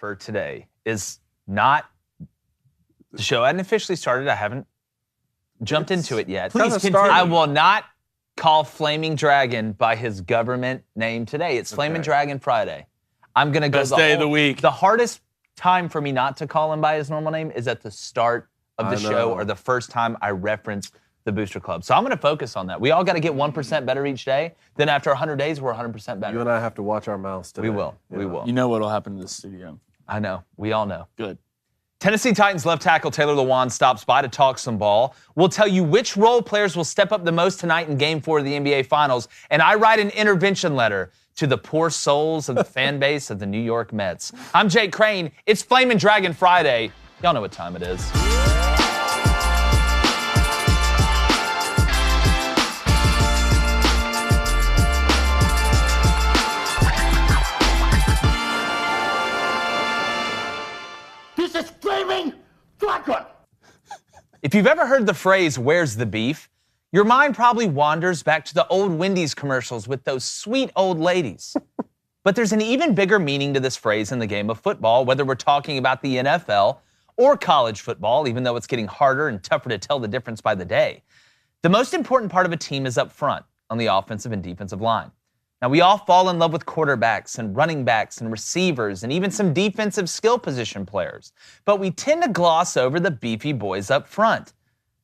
for today is not the show. I hadn't officially started. I haven't jumped into it yet. Please continue. I will not call Flaming Dragon by his government name today. It's Flaming Dragon Friday. I'm going to go best day of the week. The hardest time for me not to call him by his normal name is at the start of the show or the first time I reference the Booster Club. So I'm going to focus on that. We all got to get 1% better each day. Then after 100 days, we're 100% better. You and I have to watch our mouths today. We will. We will. You know what will happen to the studio. I know. We all know. Good. Tennessee Titans left tackle Taylor Lewan stops by to talk some ball. We'll tell you which role players will step up the most tonight in Game 4 of the NBA Finals. And I write an intervention letter to the poor souls of the fan base of the New York Mets. I'm Jake Crane. It's Flamin' Dragon Friday. Y'all know what time it is. This is Flaming Dragon! If you've ever heard the phrase, "Where's the beef?" your mind probably wanders back to the old Wendy's commercials with those sweet old ladies. But there's an even bigger meaning to this phrase in the game of football, whether we're talking about the NFL or college football, even though it's getting harder and tougher to tell the difference by the day. The most important part of a team is up front on the offensive and defensive line. Now, we all fall in love with quarterbacks and running backs and receivers and even some defensive skill position players. But we tend to gloss over the beefy boys up front.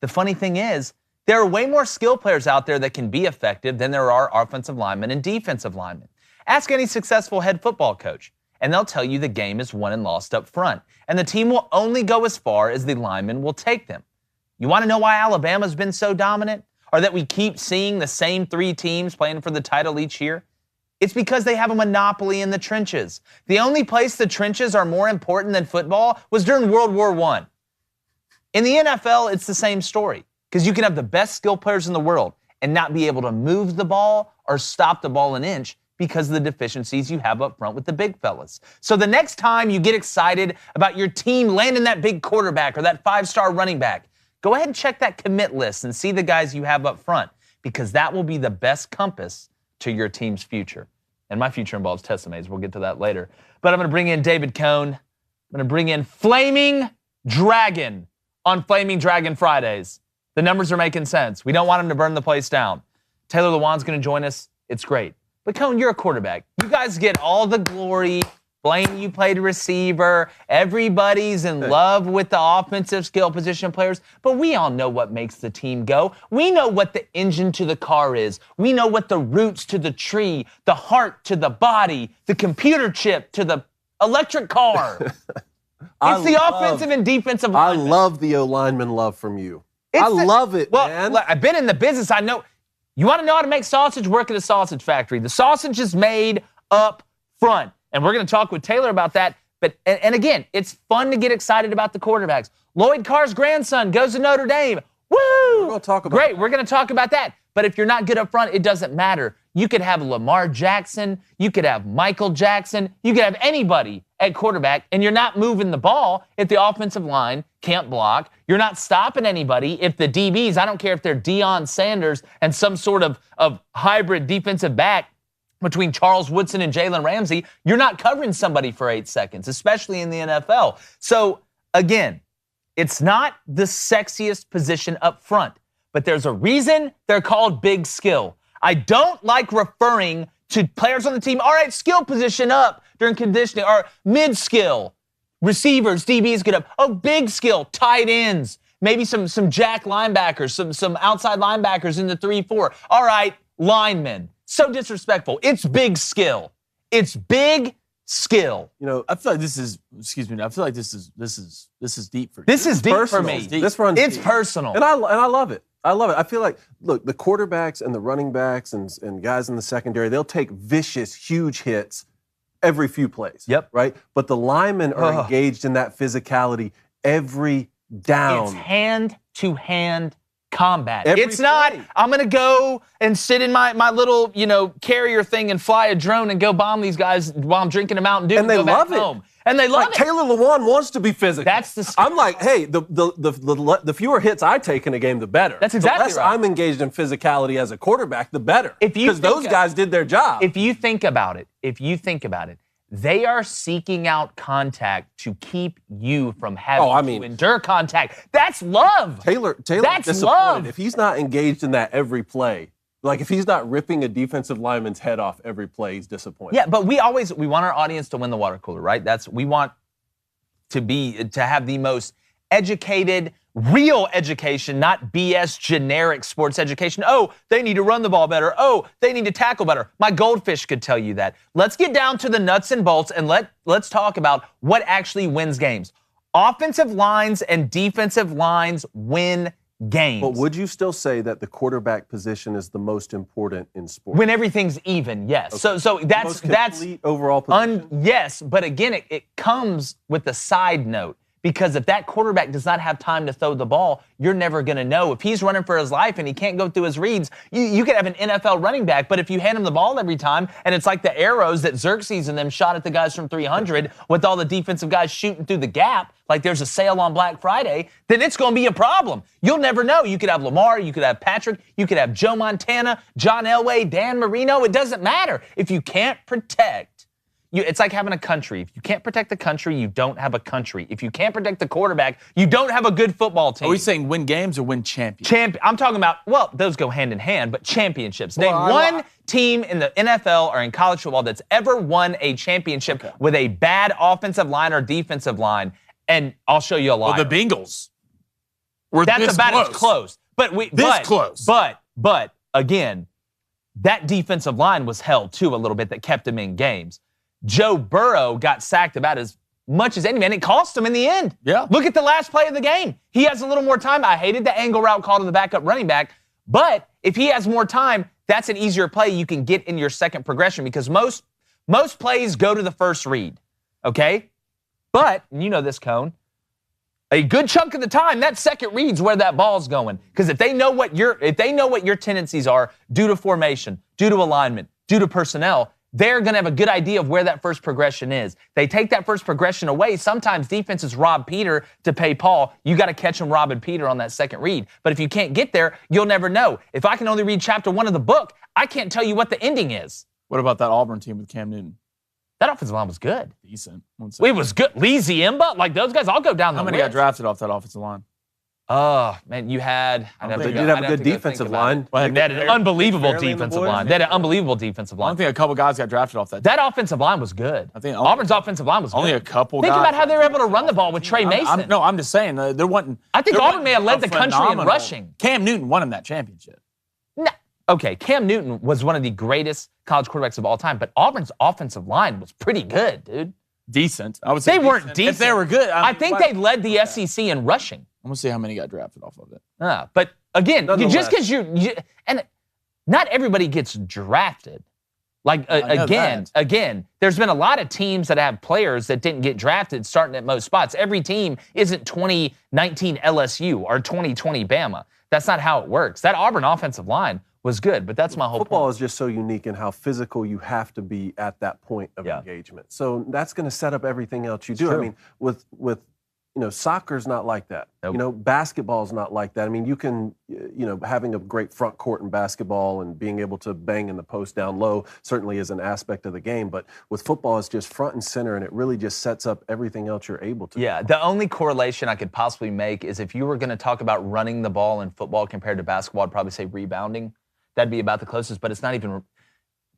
The funny thing is, there are way more skill players out there that can be effective than there are offensive linemen and defensive linemen. Ask any successful head football coach, and they'll tell you the game is won and lost up front, and the team will only go as far as the linemen will take them. You want to know why Alabama's been so dominant? Or that we keep seeing the same 3 teams playing for the title each year? It's because they have a monopoly in the trenches. The only place the trenches are more important than football was during World War I. In the NFL, it's the same story, because you can have the best skill players in the world and not be able to move the ball or stop the ball an inch because of the deficiencies you have up front with the big fellas. So the next time you get excited about your team landing that big quarterback or that 5-star running back, go ahead and check that commit list and see the guys you have up front, because that will be the best compass to your team's future. And my future involves Tessemates. We'll get to that later. But I'm going to bring in David Cohn. I'm going to bring in Flaming Dragon on Flaming Dragon Fridays. The numbers are making sense. We don't want him to burn the place down. Taylor Lewan's going to join us. It's great. But Cohn, you're a quarterback. You guys get all the glory. Blaine, you played receiver. Everybody's in love with the offensive skill position players. But we all know what makes the team go. We know what the engine to the car is. We know what the roots to the tree, the heart to the body, the computer chip to the electric car. It's the offensive and defensive line. I love the O-lineman love from you. I love it, man. Well, I've been in the business. I know. You want to know how to make sausage? Work at a sausage factory. The sausage is made up front. And we're going to talk with Taylor about that. But and again, it's fun to get excited about the quarterbacks. Lloyd Carr's grandson goes to Notre Dame. Woo! We're going to talk about Great, we're going to talk about that. But if you're not good up front, it doesn't matter. You could have Lamar Jackson. You could have Michael Jackson. You could have anybody at quarterback, and you're not moving the ball if the offensive line can't block. You're not stopping anybody if the DBs, I don't care if they're Deion Sanders and some sort of hybrid defensive back between Charles Woodson and Jalen Ramsey, you're not covering somebody for 8 seconds, especially in the NFL. So, again, it's not the sexiest position up front, but there's a reason they're called big skill. I don't like referring to players on the team, all right, skill position up during conditioning, or mid-skill, receivers, DBs get up. Oh, big skill, tight ends, maybe some jack linebackers, some outside linebackers in the 3-4. All right, linemen. So disrespectful. It's big skill. It's big skill. You know, I feel like this is. Excuse me. I feel like this is deep for you. This is deep personal. for me. This runs It's deep. personal. And I love it. I love it. I feel like, look, the quarterbacks and the running backs and guys in the secondary, they'll take vicious, huge hits every few plays. Yep. Right? But the linemen are engaged in that physicality every down. It's hand-to-hand combat. Every It's not, play. I'm going to go and sit in my little, carrier thing and fly a drone and go bomb these guys while I'm drinking a Mountain Dew And they go back love it. home. And they love Like it. Taylor Lewan wants to be physical. That's the I'm like, hey, the fewer hits I take in a game, the better. That's exactly the less right. I'm engaged in physicality as a quarterback, the better. If you because those think- guys did their job. If you think about it, They are seeking out contact to keep you from having to endure contact. That's love. Taylor That's disappointed. love. If he's not engaged in that every play, like if he's not ripping a defensive lineman's head off every play, he's disappointed. Yeah, but we want our audience to win the water cooler, right? We want to have the most educated, real education, not BS generic sports education. Oh, they need to run the ball better. Oh, they need to tackle better. My goldfish could tell you that. Let's get down to the nuts and bolts and let's talk about what actually wins games. Offensive lines and defensive lines win games. But would you still say that the quarterback position is the most important in sports? When everything's even, yes. Okay. So that's complete overall position. Yes, but again, it comes with a side note. Because if that quarterback does not have time to throw the ball, you're never going to know. If he's running for his life and he can't go through his reads, you could have an NFL running back, but if you hand him the ball every time and it's like the arrows that Xerxes and them shot at the guys from 300 with all the defensive guys shooting through the gap, like there's a sale on Black Friday, then it's going to be a problem. You'll never know. You could have Lamar, you could have Patrick, you could have Joe Montana, John Elway, Dan Marino. It doesn't matter. If you can't protect, it's like having a country. If you can't protect the country, you don't have a country. If you can't protect the quarterback, you don't have a good football team. Are we saying win games or win championships? I'm talking about, well, those go hand in hand, but championships. Name one team in the NFL or in college football that's ever won a championship with a bad offensive line or defensive line, and I'll show you a liar. Well, the Bengals. That's about as close. But again, that defensive line was held too a little bit that kept them in games. Joe Burrow got sacked about as much as any man. It cost him in the end. Yeah. Look at the last play of the game. He has a little more time. I hated the angle route call to the backup running back, but if he has more time, that's an easier play you can get in your second progression because most plays go to the first read, okay? But, and you know this, Cone, a good chunk of the time, that second read's where that ball's going. Because if they know what your tendencies are due to formation, due to alignment, due to personnel, they're going to have a good idea of where that first progression is. They take that first progression away. Sometimes defenses rob Peter to pay Paul. You got to catch them robbing Peter on that second read. But if you can't get there, you'll never know. If I can only read chapter 1 of the book, I can't tell you what the ending is. What about that Auburn team with Cam Newton? That offensive line was good. Decent. It was good. Lee Ziemba, like those guys, I'll go down the list. How many got drafted off that offensive line? Oh, man, you had... They did have a good defensive line. They had an unbelievable defensive line. They had an unbelievable defensive line. I don't think a couple guys got drafted off that. That offensive line was good. I think Auburn's offensive line was good. Only a couple guys. Think about how they were able to run the ball with Trey Mason. I'm just saying. There wasn't... I think Auburn may have led the country in rushing. Cam Newton won him that championship. No. Okay, Cam Newton was one of the greatest college quarterbacks of all time, but Auburn's offensive line was pretty good, dude. Decent. I would say they weren't decent. If they were good. I think they led the SEC in rushing. I'm going to see how many got drafted off of it. But again, just because and not everybody gets drafted. Like, again, there's been a lot of teams that have players that didn't get drafted starting at most spots. Every team isn't 2019 LSU or 2020 Bama. That's not how it works. That Auburn offensive line was good, but that's my whole Football point. is just so unique in how physical you have to be at that point of engagement. So that's going to set up everything else you do. True. I mean, with soccer's not like that. Nope. Basketball's not like that. I mean, you can, having a great front court in basketball and being able to bang in the post down low certainly is an aspect of the game. But with football, it's just front and center, and it really just sets up everything else you're able to do. Yeah, the only correlation I could possibly make is if you were going to talk about running the ball in football compared to basketball, I'd probably say rebounding. That'd be about the closest, but it's not even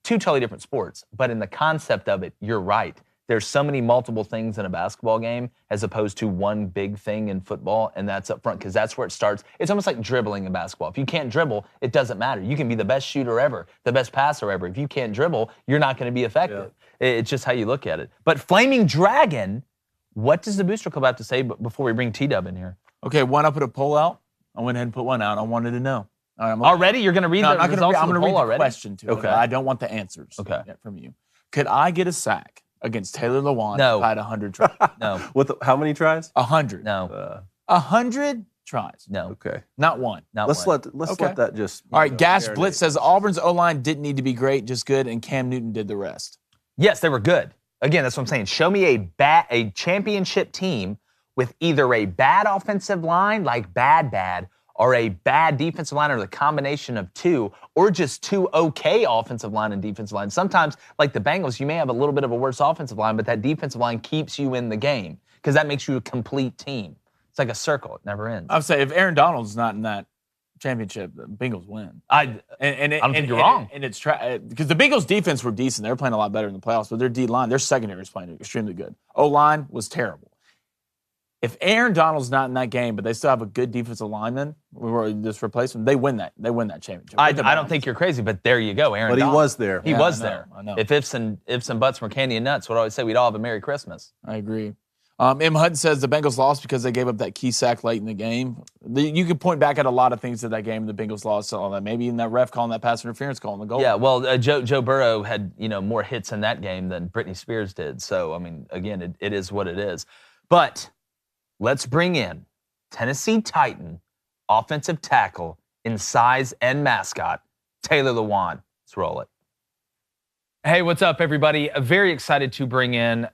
two totally different sports. But in the concept of it, you're right. There's so many multiple things in a basketball game as opposed to one big thing in football, and that's up front because that's where it starts. It's almost like dribbling in basketball. If you can't dribble, it doesn't matter. You can be the best shooter ever, the best passer ever. If you can't dribble, you're not going to be effective. Yeah. It's just how you look at it. But Flaming Dragon, what does the Booster Club have to say before we bring T-Dub in here? Okay, I put a poll out. I went ahead and put one out. I wanted to know. Already? You're going to read the results I'm going to read the already? question to it. I don't want the answers yet from you. Could I get a sack against Taylor Lewan if I had 100 tries? No. How many tries? 100. No. 100 tries. No. Okay. Not one. Let's let that just. All right. Gas Blitz says Auburn's O-line didn't need to be great, just good, and Cam Newton did the rest. Yes, they were good. Again, that's what I'm saying. Show me a championship team with either a bad offensive line, like bad, are a bad defensive line or the combination of two, or just two okay offensive line and defensive line. Sometimes, like the Bengals, you may have a little bit of a worse offensive line, but that defensive line keeps you in the game because that makes you a complete team. It's like a circle. It never ends. I would say if Aaron Donald's not in that championship, the Bengals win. I don't think you're wrong. And it's because the Bengals defense were decent. They were playing a lot better in the playoffs, but their D-line, their secondary was playing extremely good. O-line was terrible. If Aaron Donald's not in that game, but they still have a good defensive lineman, this replacement, they win that. They win that championship. I don't think you're crazy, but there you go, Aaron. But Donald. He was there. He was there. I know. If ifs and buts were candy and nuts, we'd always say we'd all have a Merry Christmas. I agree. M. Hutton says the Bengals lost because they gave up that key sack late in the game. You could point back at a lot of things to that game. The Bengals lost, all that. Maybe in that ref calling that pass interference call in the goal. Yeah, well, Joe Burrow had more hits in that game than Britney Spears did. So I mean, again, it is what it is. But let's bring in Tennessee Titan offensive tackle in size and mascot, Taylor Lewan. Let's roll it. Hey, what's up, everybody? Very excited to bring in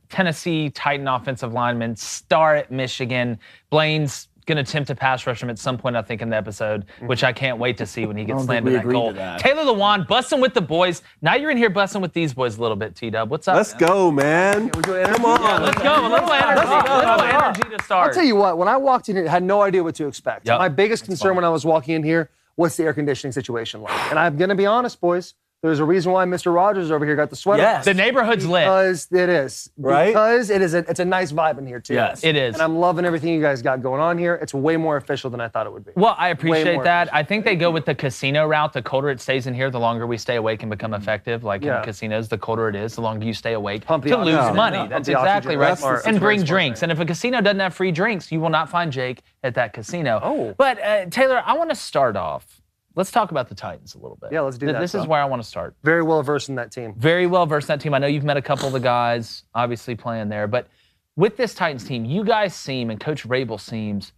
Tennessee Titan offensive lineman, star at Michigan. Blaine's going to attempt to pass rush him at some point, I think, in the episode, which I can't wait to see when he gets slammed in that goal. Taylor Lewan, busting with the boys. Now you're in here busting with these boys a little bit, T-Dub. What's up? Let's go, man. Come on. Yeah, let's go. A little energy to start. I'll tell you what, when I walked in here, I had no idea what to expect. Yep. My biggest concern when I was walking in here, what's the air conditioning situation like? And I'm going to be honest, boys. There's a reason why Mr. Rogers over here got the sweater. Yes. The neighborhood's lit. Because it is. Right? Because it's a nice vibe in here, too. Yes, it is. And I'm loving everything you guys got going on here. It's way more official than I thought it would be. Well, I appreciate that. Official. I think they go with the casino route. The colder it stays in here, the longer we stay awake and become effective. Like in casinos, the colder it is, the longer you stay awake to lose money. Yeah. That's exactly right. And bring drinks. Thing. And if a casino doesn't have free drinks, you will not find Jake at that casino. Oh. But, Taylor, I want to start off. Let's talk about the Titans a little bit. Yeah, let's do that. This is where I want to start. Very well versed in that team. Very well versed in that team. I know you've met a couple of the guys, obviously playing there. But with this Titans team, you guys seem, and Coach Rabel seems,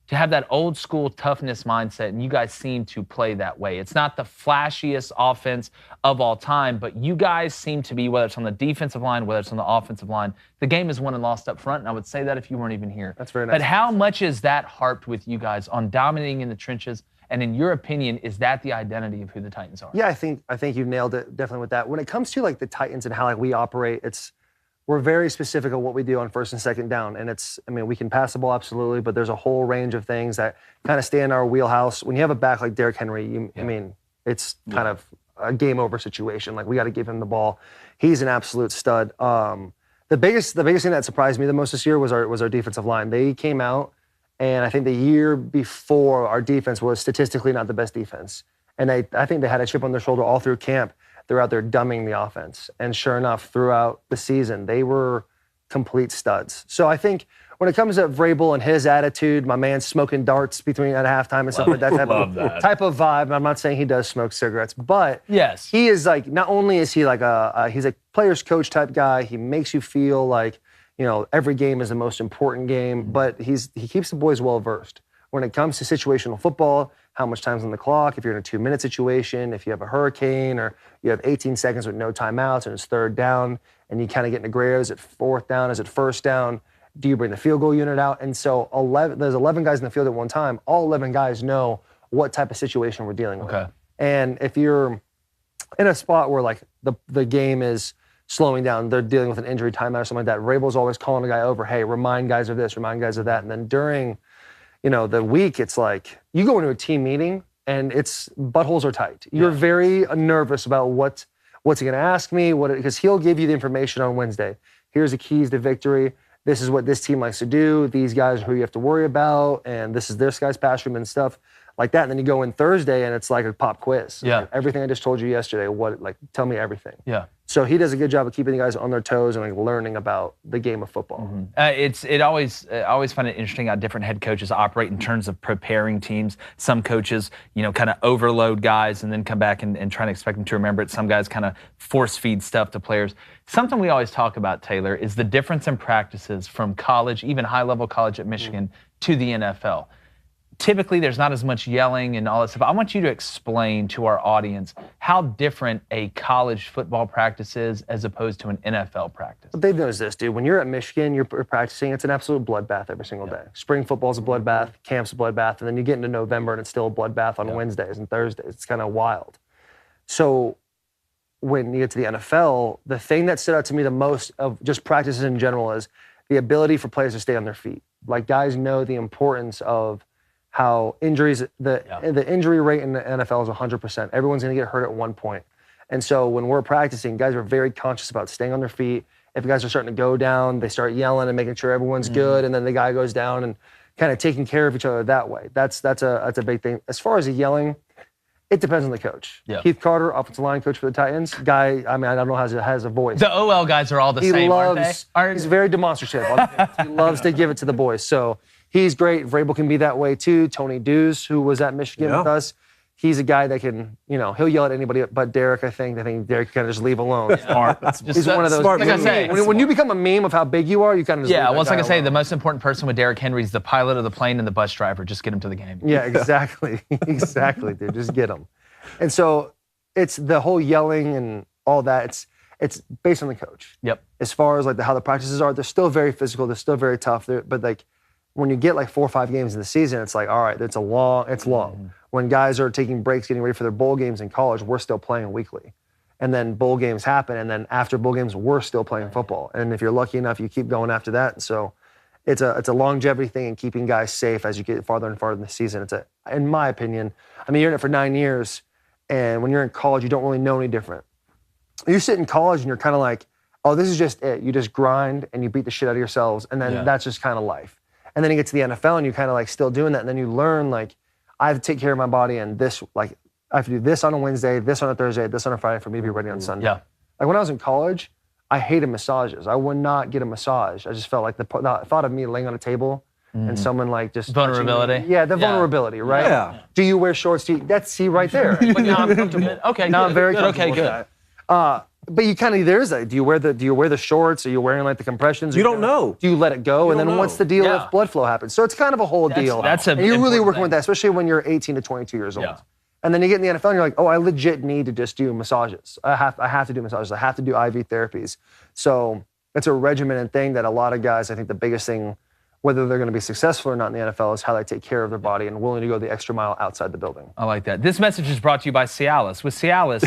to have that old school toughness mindset, and you guys seem to play that way. It's not the flashiest offense of all time, but you guys seem to be, whether it's on the defensive line, whether it's on the offensive line, the game is won and lost up front, and I would say that if you weren't even here. That's very nice. But how much is that harped with you guys on dominating in the trenches? And in your opinion, is that the identity of who the Titans are? Yeah, I think you've nailed it definitely with that. When it comes to like the Titans and how we operate, we're very specific on what we do on first and second down. And we can pass the ball absolutely, but there's a whole range of things that kind of stay in our wheelhouse. When you have a back like Derrick Henry, it's kind of a game over situation. Like we got to give him the ball. He's an absolute stud. The biggest thing that surprised me the most this year was our defensive line. They came out. And I think the year before, our defense was statistically not the best defense. And I think they had a chip on their shoulder all through camp. They're out there dumbing the offense. And sure enough, throughout the season, they were complete studs. So I think when it comes to Vrabel and his attitude, my man smoking darts between at halftime and stuff like that type of vibe. I'm not saying he does smoke cigarettes, but yes, he is like, not only is he like he's a player's coach type guy, he makes you feel like, every game is the most important game, but he keeps the boys well versed. When it comes to situational football, how much time's on the clock, if you're in a 2-minute situation, if you have a hurricane or you have 18 seconds with no timeouts and it's third down and you kind of get in the gray, is it fourth down, is it first down, do you bring the field goal unit out? And so there's 11 guys in the field at one time. All 11 guys know what type of situation we're dealing with. And if you're in a spot where like the game is slowing down, they're dealing with an injury timeout or something like that, Vrabel's always calling a guy over, hey, remind guys of this, remind guys of that. And then during, the week, it's like you go into a team meeting and it's buttholes are tight. You're very nervous about what's he going to ask me, because he'll give you the information on Wednesday. Here's the keys to victory. This is what this team likes to do. These guys are who you have to worry about, and this is this guy's pass room and stuff like that. And then you go in Thursday and it's like a pop quiz. Yeah. Like, everything I just told you yesterday, tell me everything. Yeah. So he does a good job of keeping the guys on their toes and learning about the game of football. I always find it interesting how different head coaches operate in terms of preparing teams. Some coaches, kind of overload guys and then come back and try to expect them to remember it. Some guys kind of force feed stuff to players. Something we always talk about, Taylor, is the difference in practices from college, even high-level college at Michigan, to the NFL. typically there's not as much yelling and all that stuff. I want you to explain to our audience how different a college football practice is as opposed to an NFL practice. But they've noticed this, dude. When you're at Michigan, you're practicing, it's an absolute bloodbath every single day. Spring football's a bloodbath, camp's a bloodbath, and then you get into November and it's still a bloodbath on Wednesdays and Thursdays. It's kind of wild. So when you get to the NFL, the thing that stood out to me the most of just practices in general is the ability for players to stay on their feet. Like, guys know the importance of how injuries, the injury rate in the NFL is 100%. Everyone's going to get hurt at one point. And so when we're practicing, guys are very conscious about staying on their feet. If guys are starting to go down, they start yelling and making sure everyone's good, and then the guy goes down and kind of taking care of each other that way. That's a big thing. As far as the yelling, it depends on the coach. Yeah. Keith Carter, offensive line coach for the Titans, guy, I mean, I don't know, has a voice. The OL guys are all the same, aren't they? He's very demonstrative. He loves to give it to the boys. So he's great. Vrabel can be that way too. Tony Dews, who was at Michigan with us, he's a guy that can, he'll yell at anybody but Derek, I think. I think Derek can kind of just leave alone. Smart. He's one of those. Smart like I say, when you become a meme of how big you are, you kind of just Yeah, leave well, it's that like I guy say, alone. the most important person with Derrick Henry is the pilot of the plane and the bus driver. Just get him to the game. Yeah, exactly. Exactly, dude. Just get them. And so it's the whole yelling and all that. It's based on the coach. Yep. As far as like how the practices are, they're still very physical. They're still very tough. But like when you get like 4 or 5 games in the season, it's like, all right, it's long. Mm-hmm. When guys are taking breaks, getting ready for their bowl games in college, we're still playing weekly. And then bowl games happen, and then after bowl games, we're still playing football. And if you're lucky enough, you keep going after that. And so it's a longevity thing and keeping guys safe as you get farther and farther in the season. In my opinion, I mean, you're in it for 9 years, and when you're in college, you don't really know any different. You sit in college and you're kind of like, oh, this is just it. You just grind and you beat the shit out of yourselves, and then that's just kind of life. And then you get to the NFL and you kind of like still doing that, and then you learn like, I have to take care of my body, and this, like, I have to do this on a Wednesday, this on a Thursday, this on a Friday for me to be ready on Sunday. Yeah. Like when I was in college, I hated massages. I would not get a massage. I just felt like the thought of me laying on a table and someone like just Vulnerability. touching me. Yeah, the vulnerability, right? Yeah. Do you wear shorts? That's right there. But now I'm comfortable. Okay, Now I'm very good. comfortable Okay, with good. that. But you kind of, there's that. Do you wear the shorts? Are you wearing like the compressions? You don't know. Do you let it go? And then don't what's know. the deal Yeah. if blood flow happens? So it's kind of a whole deal. that's a and you're really important working thing. with that, especially when you're 18 to 22 years old. Yeah. And then you get in the NFL and you're like, oh, I legit need to just do massages. I have to do massages. I have to do IV therapies. So it's a regimented thing that a lot of guys, I think the biggest thing, whether they're going to be successful or not in the NFL, is how they take care of their body and willing to go the extra mile outside the building. I like that. This message is brought to you by Cialis. With Cialis,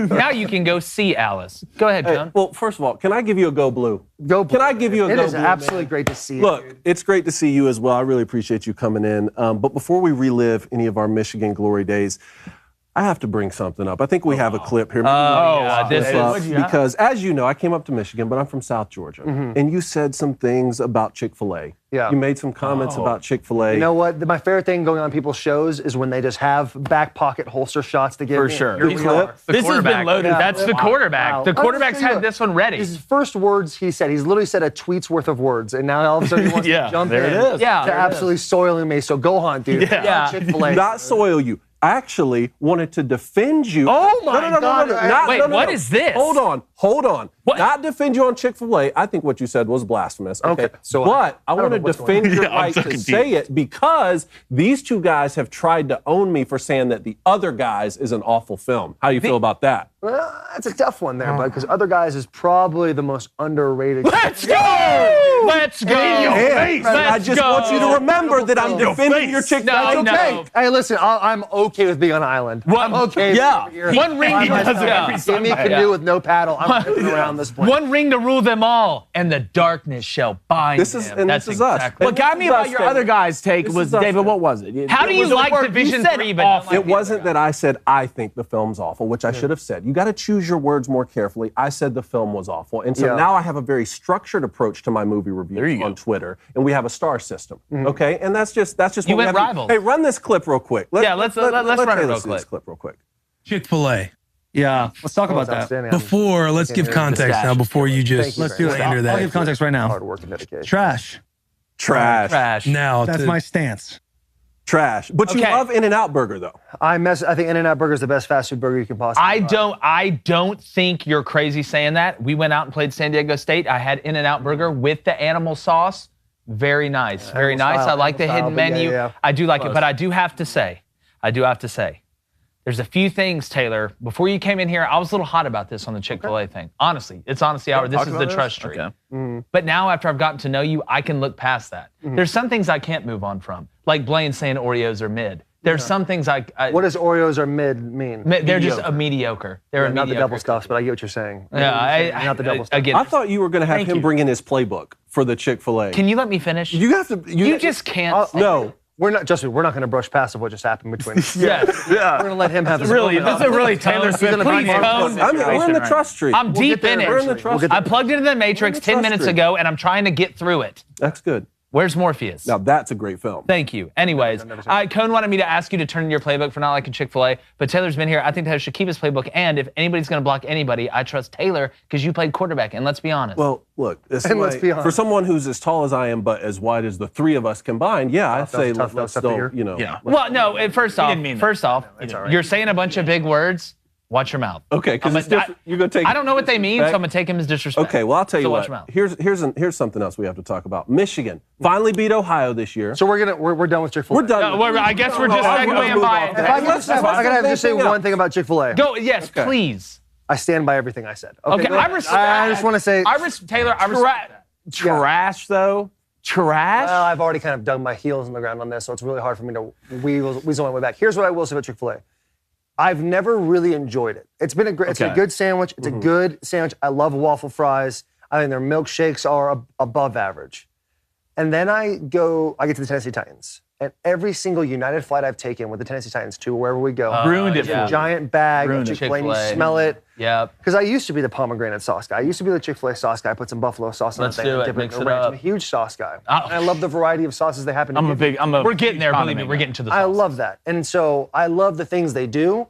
now you can go see Alice. Go ahead, John. Well, first of all, can I give you a go blue? Go blue. Can I give you a It go is blue, absolutely man? great to see. Look, it, dude. it's great to see you as well. I really appreciate you coming in. But before we relive any of our Michigan glory days, I have to bring something up. I think we have a clip here. Because as you know, I came up to Michigan, but I'm from South Georgia. And you said some things about Chick-fil-A. Yeah. You made some comments about Chick-fil-A. You know what? My favorite thing going on people's shows is when they just have back pocket holster shots to give For me. sure. Here we Your clip? are. This has been loaded. Yeah. That's the quarterback. Wow. The quarterback's I'll just tell you had this one ready. His first words he said, he's literally said a tweet's worth of words, and now all of a sudden he wants to jump there in it is. Yeah. to absolutely soiling me. So go on, dude. Yeah. Chick-fil-A. Not soil you. I actually wanted to defend you. Oh, my No. God. Wait, what is this? Hold on. What? Not defend you on Chick-fil-A. I think what you said was blasphemous. Okay. So but I don't want know to what's going defend your on. right I'm so to confused. say it because these two guys have tried to own me for saying that The Other Guys is an awful film. How do you feel about that? Well, that's a tough one there, bud, because Other Guys is probably the most underrated. Let's go! Let's go! And I just want you to remember that I'm defending your Chick-fil-A. No, Okay. no. Hey, listen, I'm okay with being on an island. I'm okay. Yeah. With being here One ring by does it myself. every Give me a canoe with no paddle. I'm moving around this place. One ring to rule them all, and the darkness shall bind This is- them. and That's this is us. exactly. What got me about your other guy's take This was, is us, David, man. what was it? How do you like Division III, but not like It wasn't that I said I think the film's awful, which I should have said. You got to choose your words more carefully. I said the film was awful. And so Yeah. now I have a very structured approach to my movie reviews on Twitter, and we have a star system. Okay? And that's just You what we went have to- rivals. Hey, run this clip real quick. Yeah, let's run it Taylor real see this quick. clip real quick. Chick-fil-A. Yeah, let's talk about that. outstanding. Before, let's give context now before you Thank just, you let's very do it much. under I'll that. give Context right now. Hard work and dedication. Trash. Trash. Now, That's my stance. Trash. But you Okay. love In-N-Out Burger, though. I think In-N-Out Burger is the best fast food burger you can possibly buy. I don't think you're crazy saying that. We went out and played San Diego State. I had In-N-Out Burger with the animal sauce. Very nice. Very Animal nice. style, I like the animal hidden style, but menu. yeah. I do like it, but I do have to say, there's a few things, Taylor. Before you came in here, I was a little hot about this on the Chick-fil-A thing. Honestly, it's honesty hour. This is the trust tree. Okay. But now, after I've gotten to know you, I can look past that. There's some things I can't move on from, like Blaine saying Oreos are mid. There's some things I What does Oreos or mid mean? they're just a mediocre. They're a Not the mediocre. double stuffs, but I get what you're saying. Yeah, Not the double stuff. again. I thought you were going to have him bring in his playbook for the Chick-fil-A. Can you let me finish? You have to. You just can't. No. We're not, Justin, we're not going to brush past what just happened between us. Yes. We're going to let him have his Really, moment. this is really Taylor Swift. gonna Please bring tone. We're in the trust tree. I'm deep in it. We're in the trust We'll tree. I plugged into the Matrix 10 minutes tree. ago, and I'm trying to get through it. That's good. Where's Morpheus? Now that's a great film. Thank you. Anyways, Cone wanted me to ask you to turn in your playbook for not liking Chick-fil-A, but Taylor's been here. I think Taylor should keep his playbook, and if anybody's going to block anybody, I trust Taylor because you played quarterback, and let's be honest. Well, look, let's be honest. for someone who's as tall as I am but as wide as the three of us combined, yeah, I'd say tough. let's Tough to still, hear. you know. Yeah. well, no, first off, didn't mean that. you're saying a bunch of big words. Watch your mouth. Okay, because it's different. You're going to take. I don't know what they mean, so I'm disrespect. going to take them as disrespect. Okay, well, I'll tell you So what. watch your mouth. Here's something else we have to talk about. Michigan finally beat Ohio this year. So we're done with Chick-fil-A. We're done. I guess we're just segueing by. If I could just say one thing about Chick-fil-A. Go, yes, please. I stand by everything I said. Okay, go I ahead. respect. I just want to say. Taylor, I respect. Trash, though. Trash. Well, I've already kind of dug my heels in the ground on this, so it's really hard for me to weasel my way back. Here's what I will say about Chick-fil-A. I've never really enjoyed it. It's been it's a good sandwich. It's a good sandwich. I love waffle fries. I think their milkshakes are above average. And then I get to the Tennessee Titans. And every single United flight I've taken with the Tennessee Titans to wherever we go, Ruined it it's for a you. giant bag Ruined of it. Chick-fil-A, and you Chick-fil-A. smell it. Yep. Because I used to be the pomegranate sauce guy. I used to be the Chick-fil-A sauce guy. I put some buffalo sauce on Let's that do thing. it. Dip Mix in it ranch. up. I'm a huge sauce guy. Oh. And I love the variety of sauces they happen to give. We're getting there, believe me. condiment We're guy. getting to the I sauce. love that. And so I love the things they do,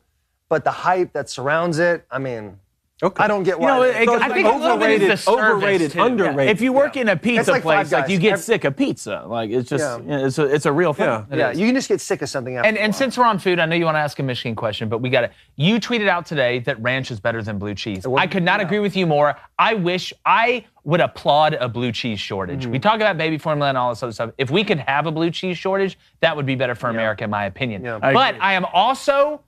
but the hype that surrounds it, I mean, Okay. I don't get why. know, they- I think a little bit is the service, overrated, too. underrated. If you work in a pizza like place, Five like Guys. you get sick of pizza. Like it's just, Yeah. it's a real thing. Yeah. yeah, you can just get sick of something after a And while. since we're on food, I know you want to ask a Michigan question, but we got to. You tweeted out today that ranch is better than blue cheese. I could not agree with you more. I wish I would applaud a blue cheese shortage. We talk about baby formula and all this other stuff. If we could have a blue cheese shortage, that would be better for America, in my opinion. Yeah. But I am also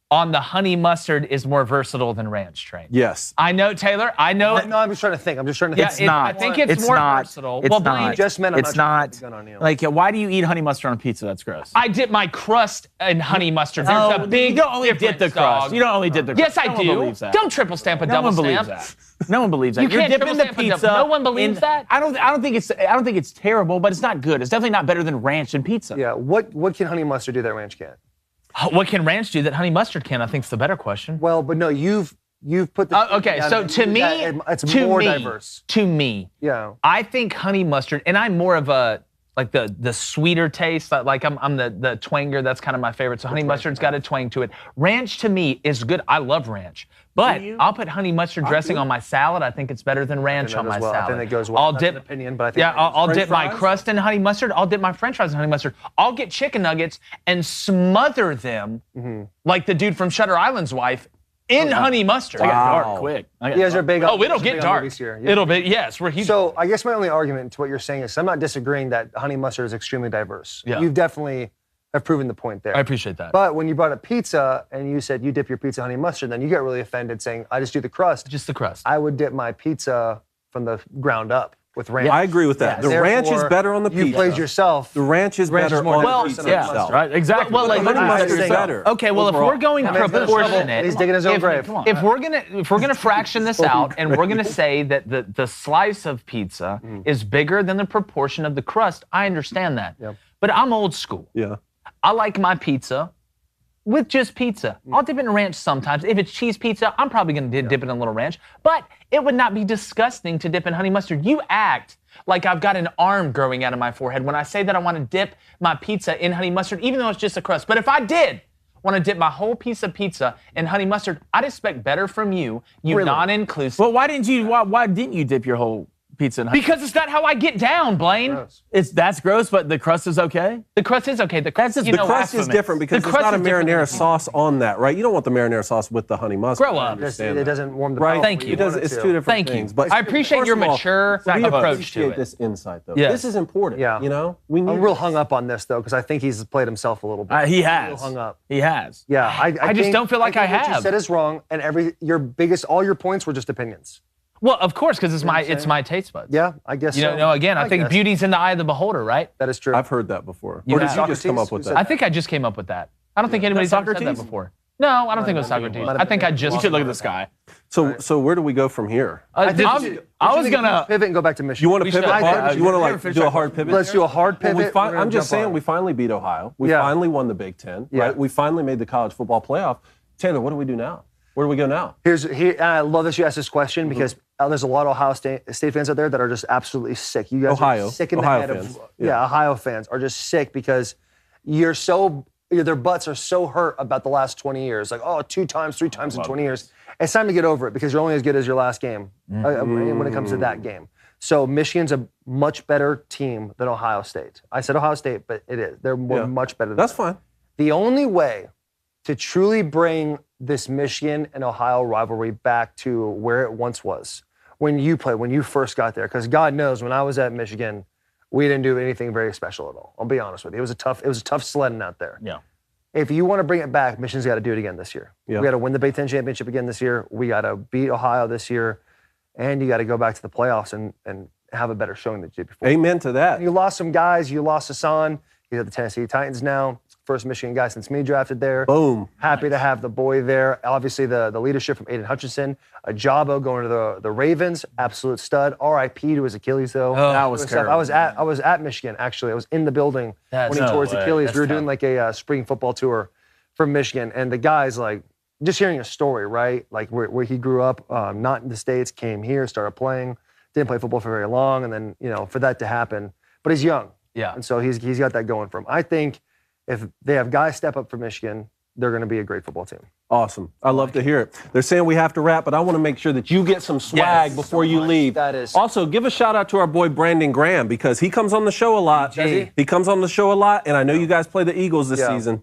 on the honey mustard is more versatile than ranch train. Yes. I know, Taylor. I know. No, I'm just trying to think. Yeah, It's not. I think it's more versatile. It's well, not. Blaine, just meant I'm it's not trying not. to put the gun on you. Like, why do you eat honey mustard on pizza? That's gross. I dip my crust in honey mustard. There's a big you don't only dip difference, the crust. dog. You don't only dip the crust. Yes, I No one do. believes that. Don't triple stamp a No double one believes stamp. that. No one believes that. You You're can't dipping triple the stamp a double- pizza. no one believes that? I don't think it's terrible, but it's not good. It's definitely not better than ranch and pizza. Yeah, what can honey mustard do that ranch can't? What can ranch do that honey mustard can? I think is the better question. Well, but no, you've put the Okay, so to me, it's more diverse. To me, Yeah. I think honey mustard, and I'm more of a like the sweeter taste. Like I'm the twanger. That's kind of my favorite. So honey mustard's got a twang to it. Ranch to me is good. I love ranch, but I'll put honey mustard dressing on my salad. I think it's better than ranch on my I salad. think that goes well. I'll That's dip. an opinion, but I think Yeah, I'll French dip my fries? crust in honey mustard. I'll dip my French fries in honey mustard. I'll get chicken nuggets and smother them like the dude from Shutter Island's wife in honey mustard. I got Wow. dark quick. You guys are big. Oh, it'll big get on dark. movies here. Yeah. It'll be, yes, we're huge. So I guess my only argument to what you're saying is I'm not disagreeing that honey mustard is extremely diverse. Yeah. You've definitely have proven the point there. I appreciate that. But when you brought up pizza and you said you dip your pizza in honey mustard, then you get really offended saying I just do the crust. Just the crust. I would dip my pizza from the ground up with ranch. I agree with that. The ranch is Therefore, better on the pizza. You played yourself. The ranch is better more on Well, the pizza yeah, itself. Right? Exactly. Well, like, honey I mustard is think- better. Okay, well, overall. if we're going Man's been in trouble, proportionate, and he's digging his own grave. if we're gonna fraction this out, and we're gonna say that the slice of pizza is bigger than the proportion of the crust, I understand that. Yep. But I'm old school. Yeah. I like my pizza with just pizza. I'll dip it in ranch sometimes. If it's cheese pizza, I'm probably gonna dip it in a little ranch. But it would not be disgusting to dip in honey mustard. You act like I've got an arm growing out of my forehead when I say that I want to dip my pizza in honey mustard, even though it's just a crust. But if I did want to dip my whole piece of pizza in honey mustard, I'd expect better from you, Really? non-inclusive. Well, why didn't you dip your whole pizza in high Because it's not how I get down, Blaine. Gross. That's gross, but the crust is okay? The crust is okay. The crust, The crust is different because The there's not a crust is different marinara than- sauce on that, right? You don't want the marinara sauce with the honey mustard. Grow up. I understand It that. doesn't warm the Right? palate Thank when you. It does, want it it's to. two different Thank you. things. But I appreciate first your of all, mature we approach to appreciate it. this insight, though. Yes. This is important. Yeah. You know, we need I'm real this. hung up on this though because I think he's played himself a little bit. He Real has. hung up. He has. Yeah, I just think- don't feel like I think what have. you said is wrong, and all your points were just opinions. Well, of course, because it's what I'm it's saying? my taste buds. Yeah, I guess. You so. know, again, I think guess. beauty's in the eye of the beholder, right? That is true. I've heard that before. You Or did have. you just come up with Socrates? that? I think I just came up with that. I don't think anybody's ever said that Socrates? before. No, I don't think it was Socrates. I think I just. You should look at this guy. So where do we go from here? I think was we should going take a to. pivot and go back to Michigan. You want to pivot should. hard? You want to like Finish do a that hard pivot? Let's do a hard Well, pivot. I'm just saying we finally beat Ohio. We Yeah. finally won the Big Ten. Yeah. Right? We finally made the college football playoff. Taylor, what do we do now? Where do we go now? And I love that you asked this question because there's a lot of Ohio State fans out there that are just absolutely sick. You guys Ohio. are sick in Ohio the head fans. of Yeah. Ohio fans are just sick because their butts are so hurt about the last 20 years. Like, 2 times, 3 times in 20 years. It's time to get over it because you're only as good as your last game when it comes to that game. So Michigan's a much better team than Ohio State. I said Ohio State, but it is. They're much better than That's that. fine. The only way to truly bring this Michigan and Ohio rivalry back to where it once was, when you first got there, because God knows when I was at Michigan, we didn't do anything very special at all. I'll be honest with you. It was a tough sledding out there. Yeah. If you want to bring it back, Michigan's got to do it again this year. Yeah. We got to win the Big Ten championship again this year. We got to beat Ohio this year, and you got to go back to the playoffs and have a better showing than you did before. Amen to that. You lost some guys. You lost Hassan. He's at the Tennessee Titans now. First Michigan guy since me drafted there. Boom. Happy to have the boy there. Obviously, the leadership from Aiden Hutchinson. Ajabo going to the Ravens. Absolute stud. R.I.P. to his Achilles, though. That was terrible. I was at Michigan, actually. I was in the building That's when he no tore his way. Achilles. That's We were doing tough. like a spring football tour from Michigan. And the guy's like, just hearing a story, right? Like where he grew up, not in the States, came here, started playing. Didn't play football for very long. And then, for that to happen. But he's young. Yeah. And so he's got that going for him. I think if they have guys step up for Michigan, they're going to be a great football team. Awesome. I love to hear it. They're saying we have to wrap, but I want to make sure that you get some swag Yes, before you leave. That is- Also, give a shout out to our boy Brandon Graham because he comes on the show a lot. Does he? He comes on the show a lot, and I know you guys play the Eagles this Yeah. season.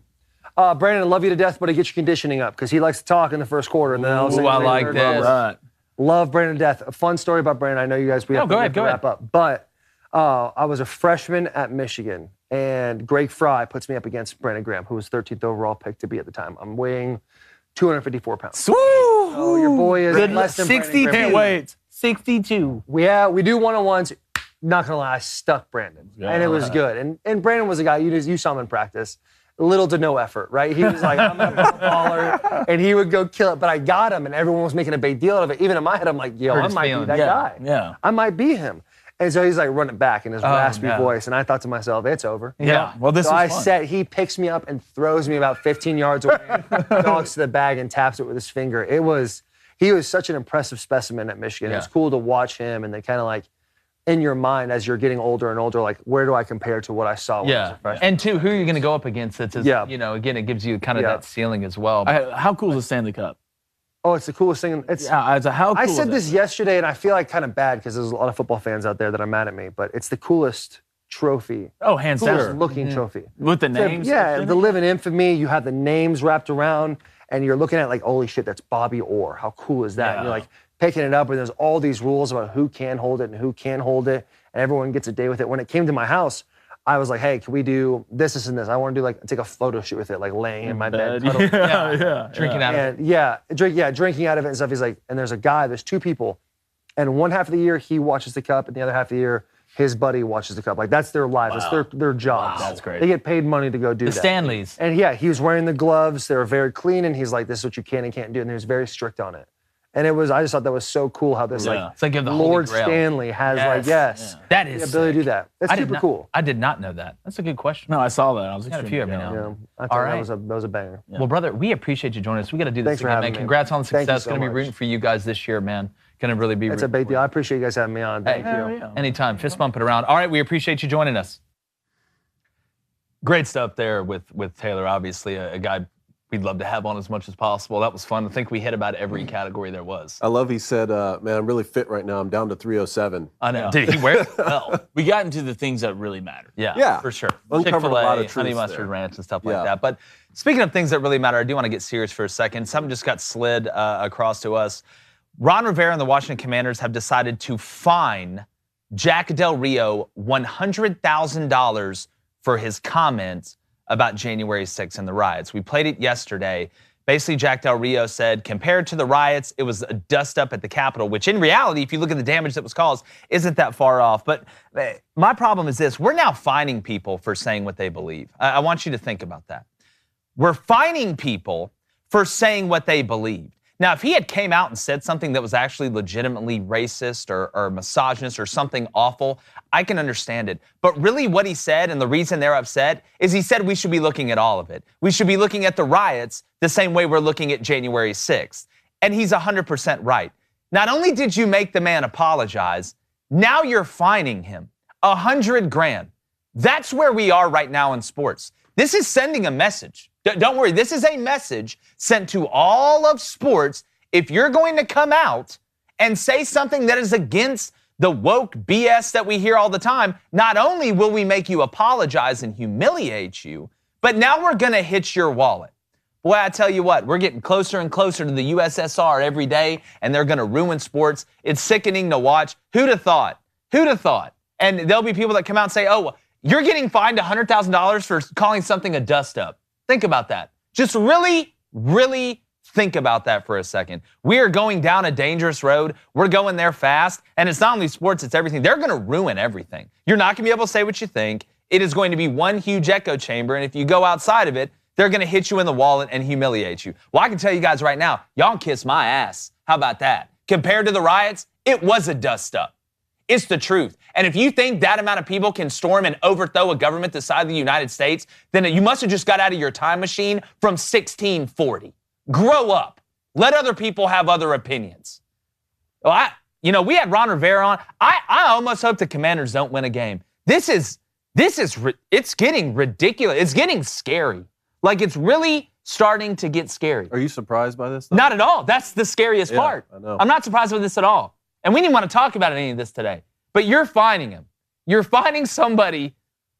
Brandon, I love you to death, but get your conditioning up because he likes to talk in the first quarter. And then I'll say Ooh, I later like in this. the third. Right. Love Brandon to death. A fun story about Brandon. I know you guys, we have go to ahead, go wrap up. But I was a freshman at Michigan, and Greg Fry puts me up against Brandon Graham, who was 13th overall pick to be at the time. I'm weighing 254 pounds. Woo! Oh, your boy is Good less than Brandon 62. Graham. Can't wait. 62. We do one-on-ones. Not gonna lie, I stuck Brandon, and it was good. And Brandon was a guy you saw him in practice, little to no effort, right? He was like, I'm a baller, and he would go kill it. But I got him, and everyone was making a big deal out of it. Even in my head, I'm like, yo, Hurt I his might feelings. be that guy. Yeah. I might be him. And so he's like running back in his raspy no. voice, and I thought to myself, it's over. Yeah. Well, this So is fun. he picks me up and throws me about 15 yards away, dogs to the bag and taps it with his finger. He was such an impressive specimen at Michigan. It was Yeah. cool to watch him and then kind of like in your mind as you're getting older and older, like where do I compare to what I saw when I was Yeah. a freshman? And two, who are you going to go up against? That's Yeah. again, it gives you kind of Yeah. that ceiling as well. How cool is the Stanley Cup? Oh, it's the coolest thing. It's How cool I is said it? this yesterday, and I feel like kind of bad because there's a lot of football fans out there that are mad at me, but it's the coolest trophy, Oh, hands coolest down. looking trophy. With the So, names? yeah, the living infamy. You have the names wrapped around, and you're looking at like, holy shit, that's Bobby Orr. How cool is that? And you're like picking it up, and there's all these rules about who can hold it and who can't hold it, and everyone gets a day with it. When it came to my house, I was like, hey, can we do this, and this? I want to do take a photo shoot with it, like laying in my bed. cuddled. Drinking out of it. And drinking out of it and stuff. He's like, and there's 2 people, and one half of the year he watches the cup, and the other half of the year his buddy watches the cup. Like that's their lives, that's their jobs. That's great. They get paid money to go do The that. Stanleys. And yeah, he was wearing the gloves. They were very clean, and he's like, this is what you can and can't do, and he was very strict on it. And I just thought that was so cool how this Yeah. like It's like you have the Holy Lord Grail. Stanley has That the is ability to do sick. that. That's I did super not- cool. I did not know that. That's a good question. No, I saw that. I was Got a few every now and Yeah, then. I thought All that right. was a banger. Well, brother, we appreciate you joining us. We got to do this Thanks for again, having man. me. Congrats on the Thank you success. so Going to be much. rooting for you guys this year, man. Going to really be. That's a big deal. I appreciate you guys having me on. Thank you. Anytime. Fist bump it around. All right, we appreciate you joining us. Great stuff there with Taylor. Obviously, a guy we'd love to have on as much as possible. That was fun. I think we hit about every category there was. I love he said, man, I'm really fit right now. I'm down to 307. I know. Did he wear it well? We got into the things that really matter. Yeah, for sure. Uncovered a lot of Chick-fil-A, truths honey mustard there. ranch and stuff like that. But speaking of things that really matter, I do want to get serious for a second. Something just got slid across to us. Ron Rivera and the Washington Commanders have decided to fine Jack Del Rio $100,000 for his comments about January 6th and the riots. We played it yesterday. Basically, Jack Del Rio said, compared to the riots, it was a dust-up at the Capitol, which in reality, if you look at the damage that was caused, isn't that far off. But my problem is this. We're now fining people for saying what they believe. I want you to think about that. We're fining people for saying what they believe. Now, if he had came out and said something that was actually legitimately racist or misogynist or something awful, I can understand it. But really what he said, and the reason they're upset, is he said we should be looking at all of it. We should be looking at the riots the same way we're looking at January 6th. And he's 100% right. Not only did you make the man apologize, now you're fining him $100,000. That's where we are right now in sports. This is sending a message. Don't worry, this is a message sent to all of sports. If you're going to come out and say something that is against the woke BS that we hear all the time, not only will we make you apologize and humiliate you, but now we're going to hit your wallet. Boy, I tell you what, we're getting closer and closer to the USSR every day, and they're going to ruin sports. It's sickening to watch. Who'd have thought? Who'd have thought? And there'll be people that come out and say, oh, you're getting fined $100,000 for calling something a dust-up. Think about that. Just really, really think about that for a second. We are going down a dangerous road. We're going there fast. And it's not only sports, it's everything. They're going to ruin everything. You're not going to be able to say what you think. It is going to be one huge echo chamber. And if you go outside of it, they're going to hit you in the wallet and humiliate you. Well, I can tell you guys right now, y'all can kiss my ass. How about that? Compared to the riots, it was a dust-up. It's the truth. And if you think that amount of people can storm and overthrow a government the size of the United States, then you must have just got out of your time machine from 1640. Grow up. Let other people have other opinions. Well, we had Ron Rivera on. I almost hope the Commanders don't win a game. It's getting ridiculous. It's getting scary. Like, it's really starting to get scary. Are you surprised by this, though? Not at all. That's the scariest part. I know. I'm not surprised with this at all. And we didn't want to talk about any of this today. But you're fining him. You're fining somebody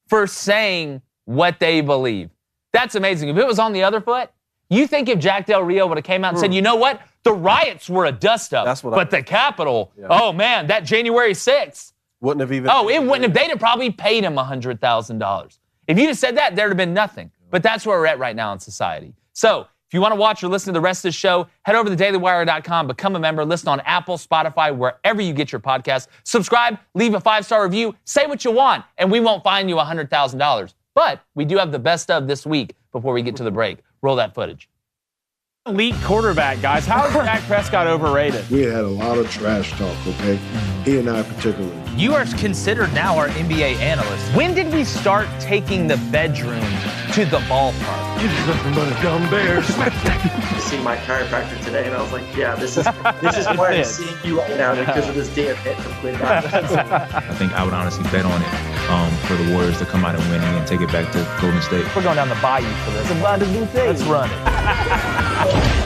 for saying what they believe. That's amazing. If it was on the other foot, you think if Jack Del Rio would have came out and said, you know what? The riots were a dust-up. But the Capitol, oh, man, that January 6th. Wouldn't have even. Oh, it wouldn't have. They'd have probably paid him $100,000. If you'd have said that, there'd have been nothing. But that's where we're at right now in society. So, if you want to watch or listen to the rest of the show, head over to dailywire.com, become a member, listen on Apple, Spotify, wherever you get your podcasts. Subscribe, leave a 5-star review, say what you want, and we won't fine you $100,000. But we do have the best of this week before we get to the break. Roll that footage. Elite quarterback, guys. How is Dak Prescott overrated? We had a lot of trash talk, okay? He and I particularly. You are considered now our NBA analyst. When did we start taking the bedroom to the ballpark? You just nothing but a dumb bear. I see my chiropractor today, and I was like, yeah, this is why I'm seeing you right now because of this damn hit from Quinn Dawkins. I think I would honestly bet on it for the Warriors to come out and win and take it back to Golden State. We're going down the bayou for this. It's a rendezvous thing. Let's run it.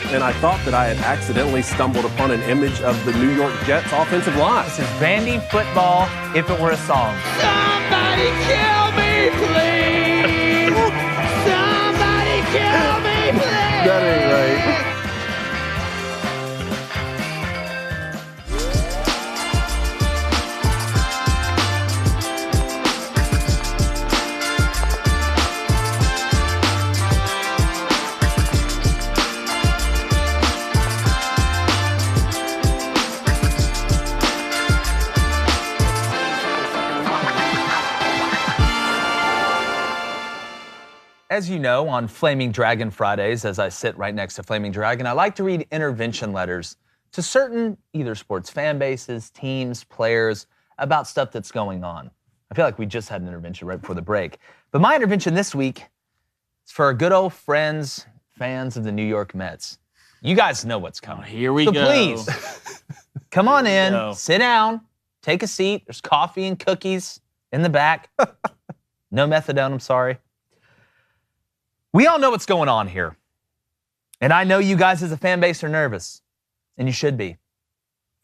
And I thought that I had accidentally stumbled upon an image of the New York Jets offensive line. This is Vandy football if it were a song. Somebody kill me, please. Somebody kill me, please. That ain't right. As you know, on Flaming Dragon Fridays, as I sit right next to Flaming Dragon, I like to read intervention letters to certain either sports fan bases, teams, players, about stuff that's going on. I feel like we just had an intervention right before the break. But my intervention this week is for our good old friends, fans of the New York Mets. You guys know what's coming. Here we go. Please, come on in, sit down, take a seat. There's coffee and cookies in the back. No methadone, I'm sorry. We all know what's going on here. And I know you guys as a fan base are nervous, and you should be.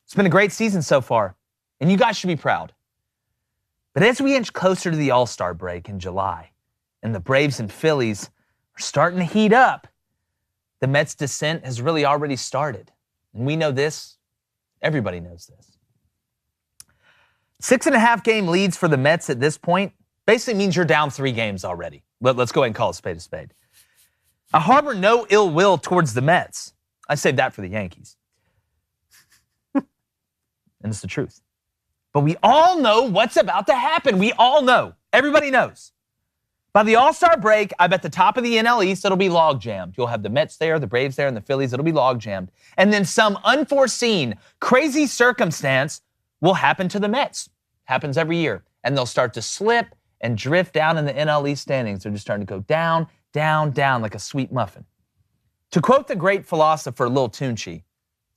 It's been a great season so far, and you guys should be proud. But as we inch closer to the All-Star break in July, and the Braves and Phillies are starting to heat up, the Mets' descent has really already started. And we know this. Everybody knows this. 6.5 game leads for the Mets at this point basically means you're down 3 games already. Let's go ahead and call a spade a spade. I harbor no ill will towards the Mets. I saved that for the Yankees. And it's the truth. But we all know what's about to happen. We all know. Everybody knows. By the All-Star break, I bet the top of the NL East, it'll be log jammed. You'll have the Mets there, the Braves there, and the Phillies. It'll be log jammed. And then some unforeseen, crazy circumstance will happen to the Mets. Happens every year. And they'll start to slip and drift down in the NL East standings. They're just starting to go down, down, down like a sweet muffin. To quote the great philosopher Lil Tunechi,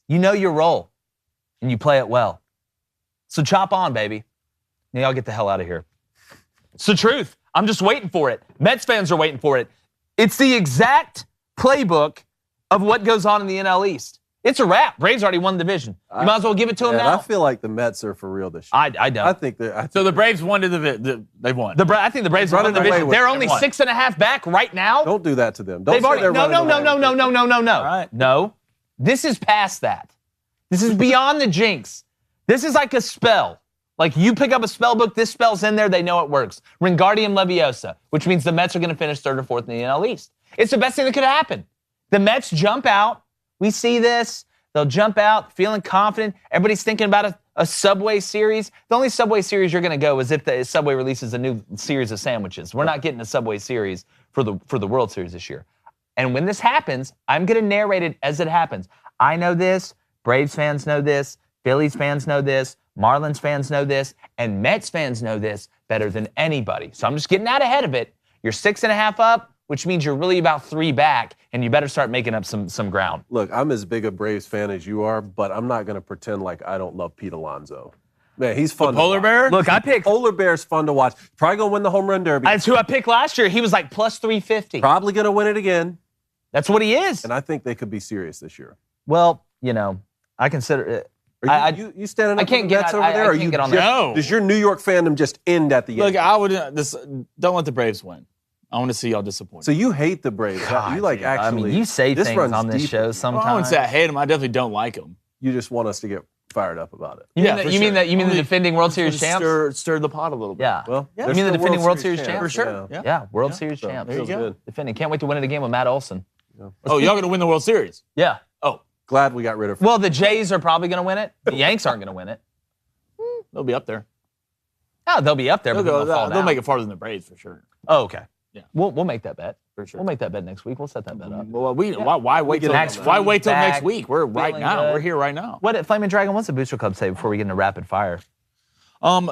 you know your role, and you play it well. So chop on, baby. Now y'all get the hell out of here. It's the truth. I'm just waiting for it. Mets fans are waiting for it. It's the exact playbook of what goes on in the NL East. It's a wrap. Braves already won the division. You might as well give it to them now. I feel like the Mets are for real this year. I don't. I think they're. So the Braves won to they won. I think the Braves won the division. They're only 6.5 back right now. Don't do that to them. Don't They've already. No. All right. No. This is past that. This is beyond the jinx. This is like a spell. Like you pick up a spell book, this spell's in there, they know it works. Wingardium Leviosa, which means the Mets are going to finish 3rd or 4th in the NL East. It's the best thing that could happen. The Mets jump out. We see this. They'll jump out feeling confident. Everybody's thinking about a Subway series. The only Subway series you're going to go is if the Subway releases a new series of sandwiches. We're not getting a Subway series for the World Series this year. And when this happens, I'm going to narrate it as it happens. I know this. Braves fans know this. Phillies fans know this. Marlins fans know this. And Mets fans know this better than anybody. So I'm just getting out ahead of it. You're 6.5 up, which means you're really about 3 back, and you better start making up some ground. Look, I'm as big a Braves fan as you are, but I'm not going to pretend like I don't love Pete Alonso. Man, he's fun. The Polar Bear? Look, I picked Polar Bear's fun to watch. Probably going to win the home run derby. That's who I picked last year. He was like plus 350. Probably going to win it again. That's what he is. And I think they could be serious this year. Don't I consider it. Are you standing up I can't for the get Mets I- over I there? can't Or you get on just, that. No. Does your New York fandom just end at the end? Look, I would don't let the Braves win. I want to see y'all disappointed. So you hate the Braves. You like dude, actually. you say this things runs on this deep. show Well, sometimes. I wouldn't say I hate them. I definitely don't like them. You just want us to get fired up about it. You mean the Only- defending World Series champs? Stir the pot a little bit. Yeah. Well, You they're mean the still defending World Series champs? For sure. Yeah. Yeah, World Series So, champs. There you feels go. good. Defending. Can't wait to win it again with Matt Olson. Oh, y'all going to win the World Series? Yeah. Oh, Glad we got rid of. Well, the Jays are probably going to win it. The Yanks aren't going to win it. they'll be up there. Oh, they'll be up there, but they'll fall They'll down. make it farther than the Braves for sure. Oh, okay. Yeah. We'll make that bet. For sure. We'll make that bet next week. We'll set that bet up. Well, why wait till Max why wait till back, next week? We're right feeling now. good. We're here right now. What Flaming Dragon? What's the Booster Club say before we get into rapid fire?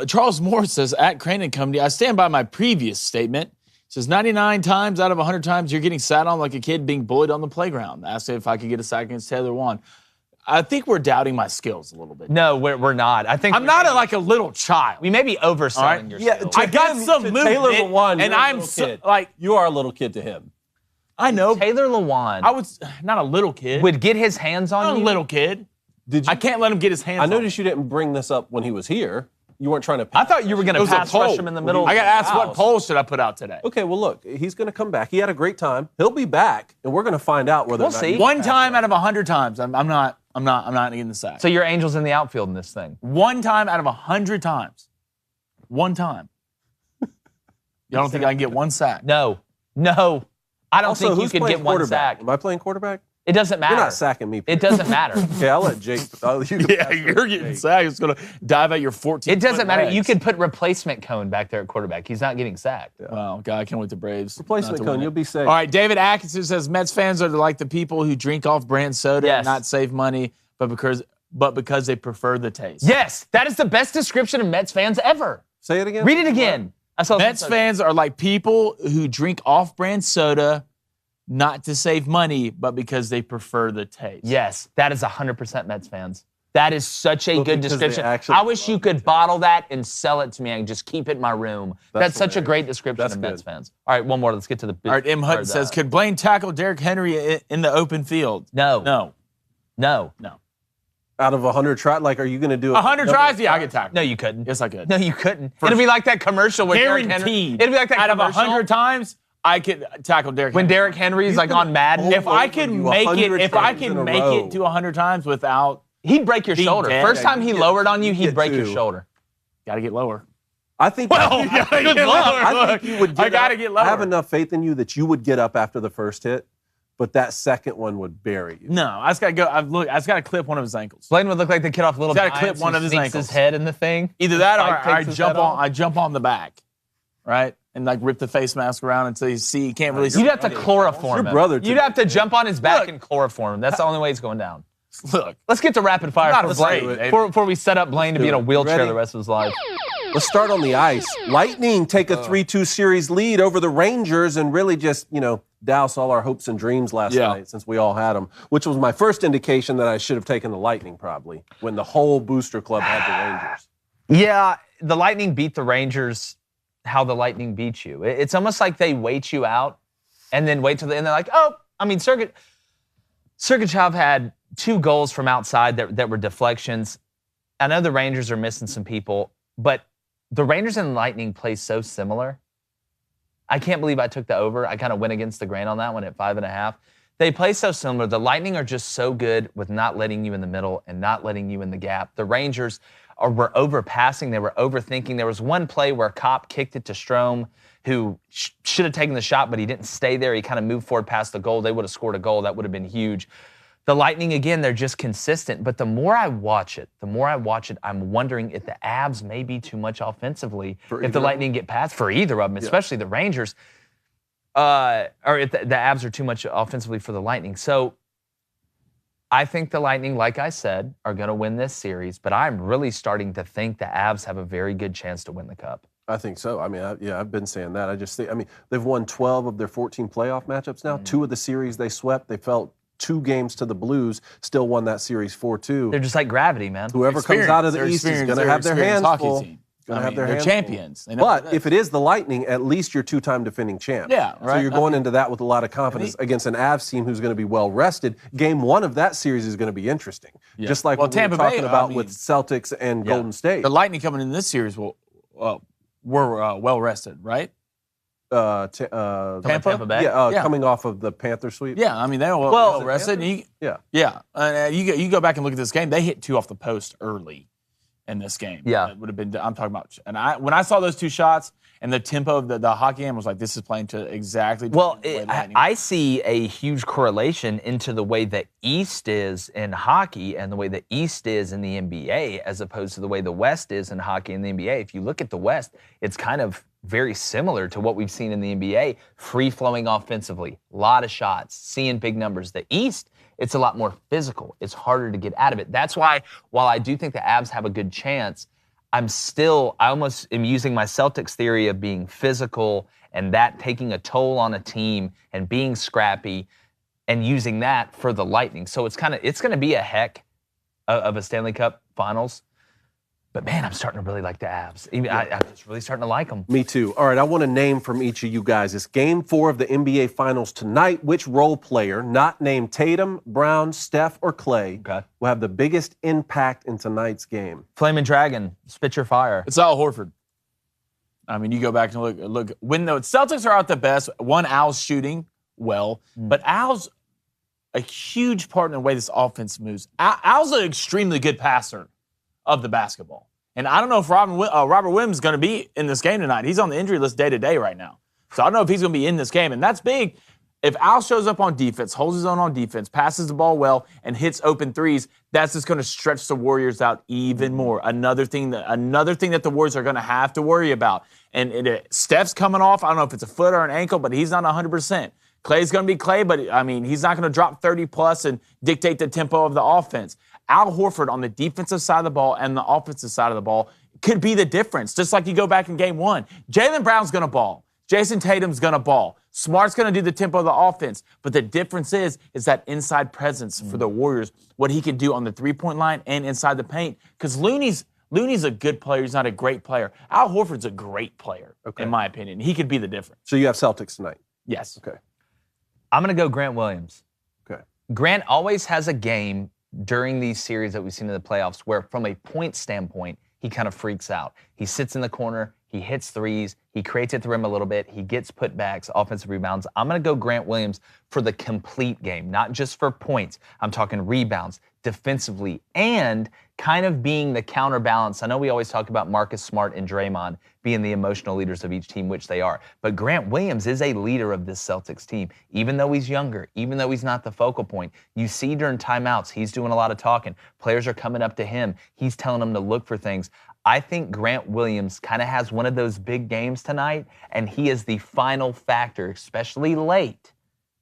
Charles Moore says at Crane & Company, I stand by my previous statement. Says 99 times out of 100 times you're getting sat on like a kid being bullied on the playground. Asked if I could get a sack against Taylor Lewan. I think we're doubting my skills a little bit. No, we're not. I think I'm not like a little child. We may be overselling All right. your Yeah, skills. I got some movement, Taylor Lewan, and you're a I'm little kid. like You are a little kid to him. I know. Taylor Lewan I was not a little kid. would get his hands on Not a you. little kid. Did you? I can't let him get his hands. I on me. noticed you didn't bring this up when he was here. You weren't trying to. I thought you were going It to was a pass rush poll. him in the middle. I got asked what House. poll should I put out today. Okay, well, look, he's going to come back. He had a great time. He'll be back, and we're going to find out whether We'll or not see. you One pass time rush. out of 100 times, I'm not getting the sack. So your Angels in the outfield in this thing. One time out of 100 times. One time. Y'all don't think I can get one sack? No. I don't Also, think you who's could playing get one quarterback? sack. Am I playing quarterback? It doesn't matter. You're not sacking me. It doesn't matter. Okay, I'll let Jake. You can Yeah, pass it you're to getting Jake. sacked. It's going to dive at your 14. It doesn't matter. You could put replacement cone back there at quarterback. He's not getting sacked. Wow, God, I can't wait the Braves. Replacement not to cone, win you'll it. be safe. All right, David Atkinson says Mets fans are like the people who drink off brand soda Yes. and not save money, but because they prefer the taste. Yes, that is the best description of Mets fans ever. Say it again. Read it again. I saw Mets fans are like people who drink off-brand soda not to save money, but because they prefer the taste. Yes, that is 100% Mets fans. That is such a good because they description. actually I wish you love could each other. bottle that and sell it to me and just keep it in my room. That's such a hilarious. great description That's of Mets good. fans. All right, one more. Let's get to the big All right, M. Hutton says, could Blaine tackle Derrick Henry in the open field? No. No. Out of 100 tries, like, are you going to do 100 tries? Yeah, I could tackle. No, you couldn't. Yes, I could. No, you couldn't. It'd be like that commercial with Derrick Henry. Guaranteed. It'd be like that Out of commercial 100 times, I could tackle Derrick Henry. when Derrick Henry's like on Madden. If I could make it, 100 if I times could in a make row. it to 100 times without, He'd break your Being shoulder. dead. First time he lowered on you, you he'd get break your two. shoulder. got to get lower. I think Good luck. I think you would get I got to up. get lower. I have enough faith in you that you would get up after the first hit, but that second one would bury you. No, I just got to go. I just got to clip one of his ankles. Blaine would look like the kid off Little Gotta Giants clip one who of his sneaks ankles. his head in the thing. Either that or Spike I takes his head jump on. off. I jump on the back, right, and like rip the face mask around until you see. You can't really see. You'd have to chloroform Your him. brother You'd have to jump on his back Look. and chloroform him. That's the only way it's going down. Look, Let's get to rapid fire I'm not for Blaine afraid, before we set up Blaine to be in a wheelchair Ready? the rest of his life. Let's start on the ice. Lightning take a 3-2 series lead over the Rangers and really just, douse all our hopes and dreams last night since we all had them, which was my first indication that I should have taken the Lightning probably when the whole booster club had the Rangers. Yeah, the Lightning beat the Rangers how the Lightning beat you. It's almost like they wait you out and then wait till the end. They're like, Sergachev had 2 goals from outside that were deflections. I know the Rangers are missing some people, but the Rangers and Lightning play so similar. I can't believe I took the over. I kind of went against the grain on that one at 5.5. They play so similar. The Lightning are just so good with not letting you in the middle and not letting you in the gap. The Rangers were overpassing. They were overthinking. There was one play where Kopp kicked it to Strome, who should have taken the shot, but he didn't stay there. He kind of moved forward past the goal. They would have scored a goal. That would have been huge. The Lightning, again, they're just consistent. But the more I watch it, I'm wondering if the Avs may be too much offensively. If the Lightning get past for either of them, especially the Rangers, or if the Avs are too much offensively for the Lightning. So I think the Lightning, like I said, are going to win this series. But I'm really starting to think the Avs have a very good chance to win the Cup. I think so. I mean, I've been saying that. I just think, they've won 12 of their 14 playoff matchups now. 2 of the series they swept. They felt 2 games to the Blues, still won that series 4-2. They're just like gravity, man. Whoever comes out of the East is going to have their hands full. They're champions. But if it is the Lightning, at least you're 2-time defending champs. Yeah, right. So you're going into that with a lot of confidence against an Avs team who's going to be well rested. Game 1 of that series is going to be interesting. Yeah. Just like what we were talking about with Celtics and Golden State. The Lightning coming in this series were well rested, right? Tampa Bay? Yeah, coming off of the Panther sweep. Yeah, I mean, they were well rested. You go back and look at this game. They hit 2 off the post early in this game. Yeah. It would have been, I'm talking about, and when I saw those 2 shots and the tempo of the hockey game, I was like, this is playing to exactly Well, the way Lightning. I see a huge correlation into the way the East is in hockey and the way the East is in the NBA as opposed to the way the West is in hockey and the NBA. If you look at the West, it's kind of very similar to what we've seen in the NBA, free-flowing offensively, a lot of shots, seeing big numbers. The East, it's a lot more physical. It's harder to get out of it. That's why, while I do think the Avs have a good chance, I almost am using my Celtics theory of being physical and that taking a toll on a team and being scrappy and using that for the Lightning. So it's going to be a heck of a Stanley Cup Finals. But, man, I'm starting to really like the Avs. I'm just really starting to like them. Me too. All right, I want a name from each of you guys. It's Game 4 of the NBA Finals tonight. Which role player, not named Tatum, Brown, Steph, or Clay, will have the biggest impact in tonight's game? Flamin' Dragon, spit your fire. It's Al Horford. I mean, you go back and look. When the Celtics are out the best, Al's shooting well, but Al's a huge part in the way this offense moves. Al's an extremely good passer of the basketball. And I don't know if Robert Williams is going to be in this game tonight. He's on the injury list day to day right now. So I don't know if he's going to be in this game. And that's big. If Al shows up on defense, holds his own on defense, passes the ball well, and hits open threes, that's just going to stretch the Warriors out even more. Another thing that the Warriors are going to have to worry about. And Steph's coming off. I don't know if it's a foot or an ankle, but he's not 100%. Clay's going to be Clay, but, I mean, he's not going to drop 30-plus and dictate the tempo of the offense. Al Horford on the defensive side of the ball and the offensive side of the ball could be the difference. Just like you go back in Game 1. Jaylen Brown's going to ball. Jason Tatum's going to ball. Smart's going to do the tempo of the offense, but the difference is that inside presence for the Warriors, what he can do on the three-point line and inside the paint. Because Looney's a good player. He's not a great player. Al Horford's a great player, in my opinion. He could be the difference. So you have Celtics tonight? Yes. Okay. I'm going to go Grant Williams. Okay. Grant always has a game during these series that we've seen in the playoffs where, from a point standpoint, he kind of freaks out. He sits in the corner. He hits threes. He creates at the rim a little bit. He gets putbacks, offensive rebounds. I'm going to go Grant Williams for the complete game, not just for points. I'm talking rebounds, defensively, and kind of being the counterbalance. I know we always talk about Marcus Smart and Draymond being the emotional leaders of each team, which they are. But Grant Williams is a leader of this Celtics team, even though he's younger, even though he's not the focal point. You see during timeouts, he's doing a lot of talking. Players are coming up to him. He's telling them to look for things. I think Grant Williams kind of has one of those big games tonight, and he is the final factor, especially late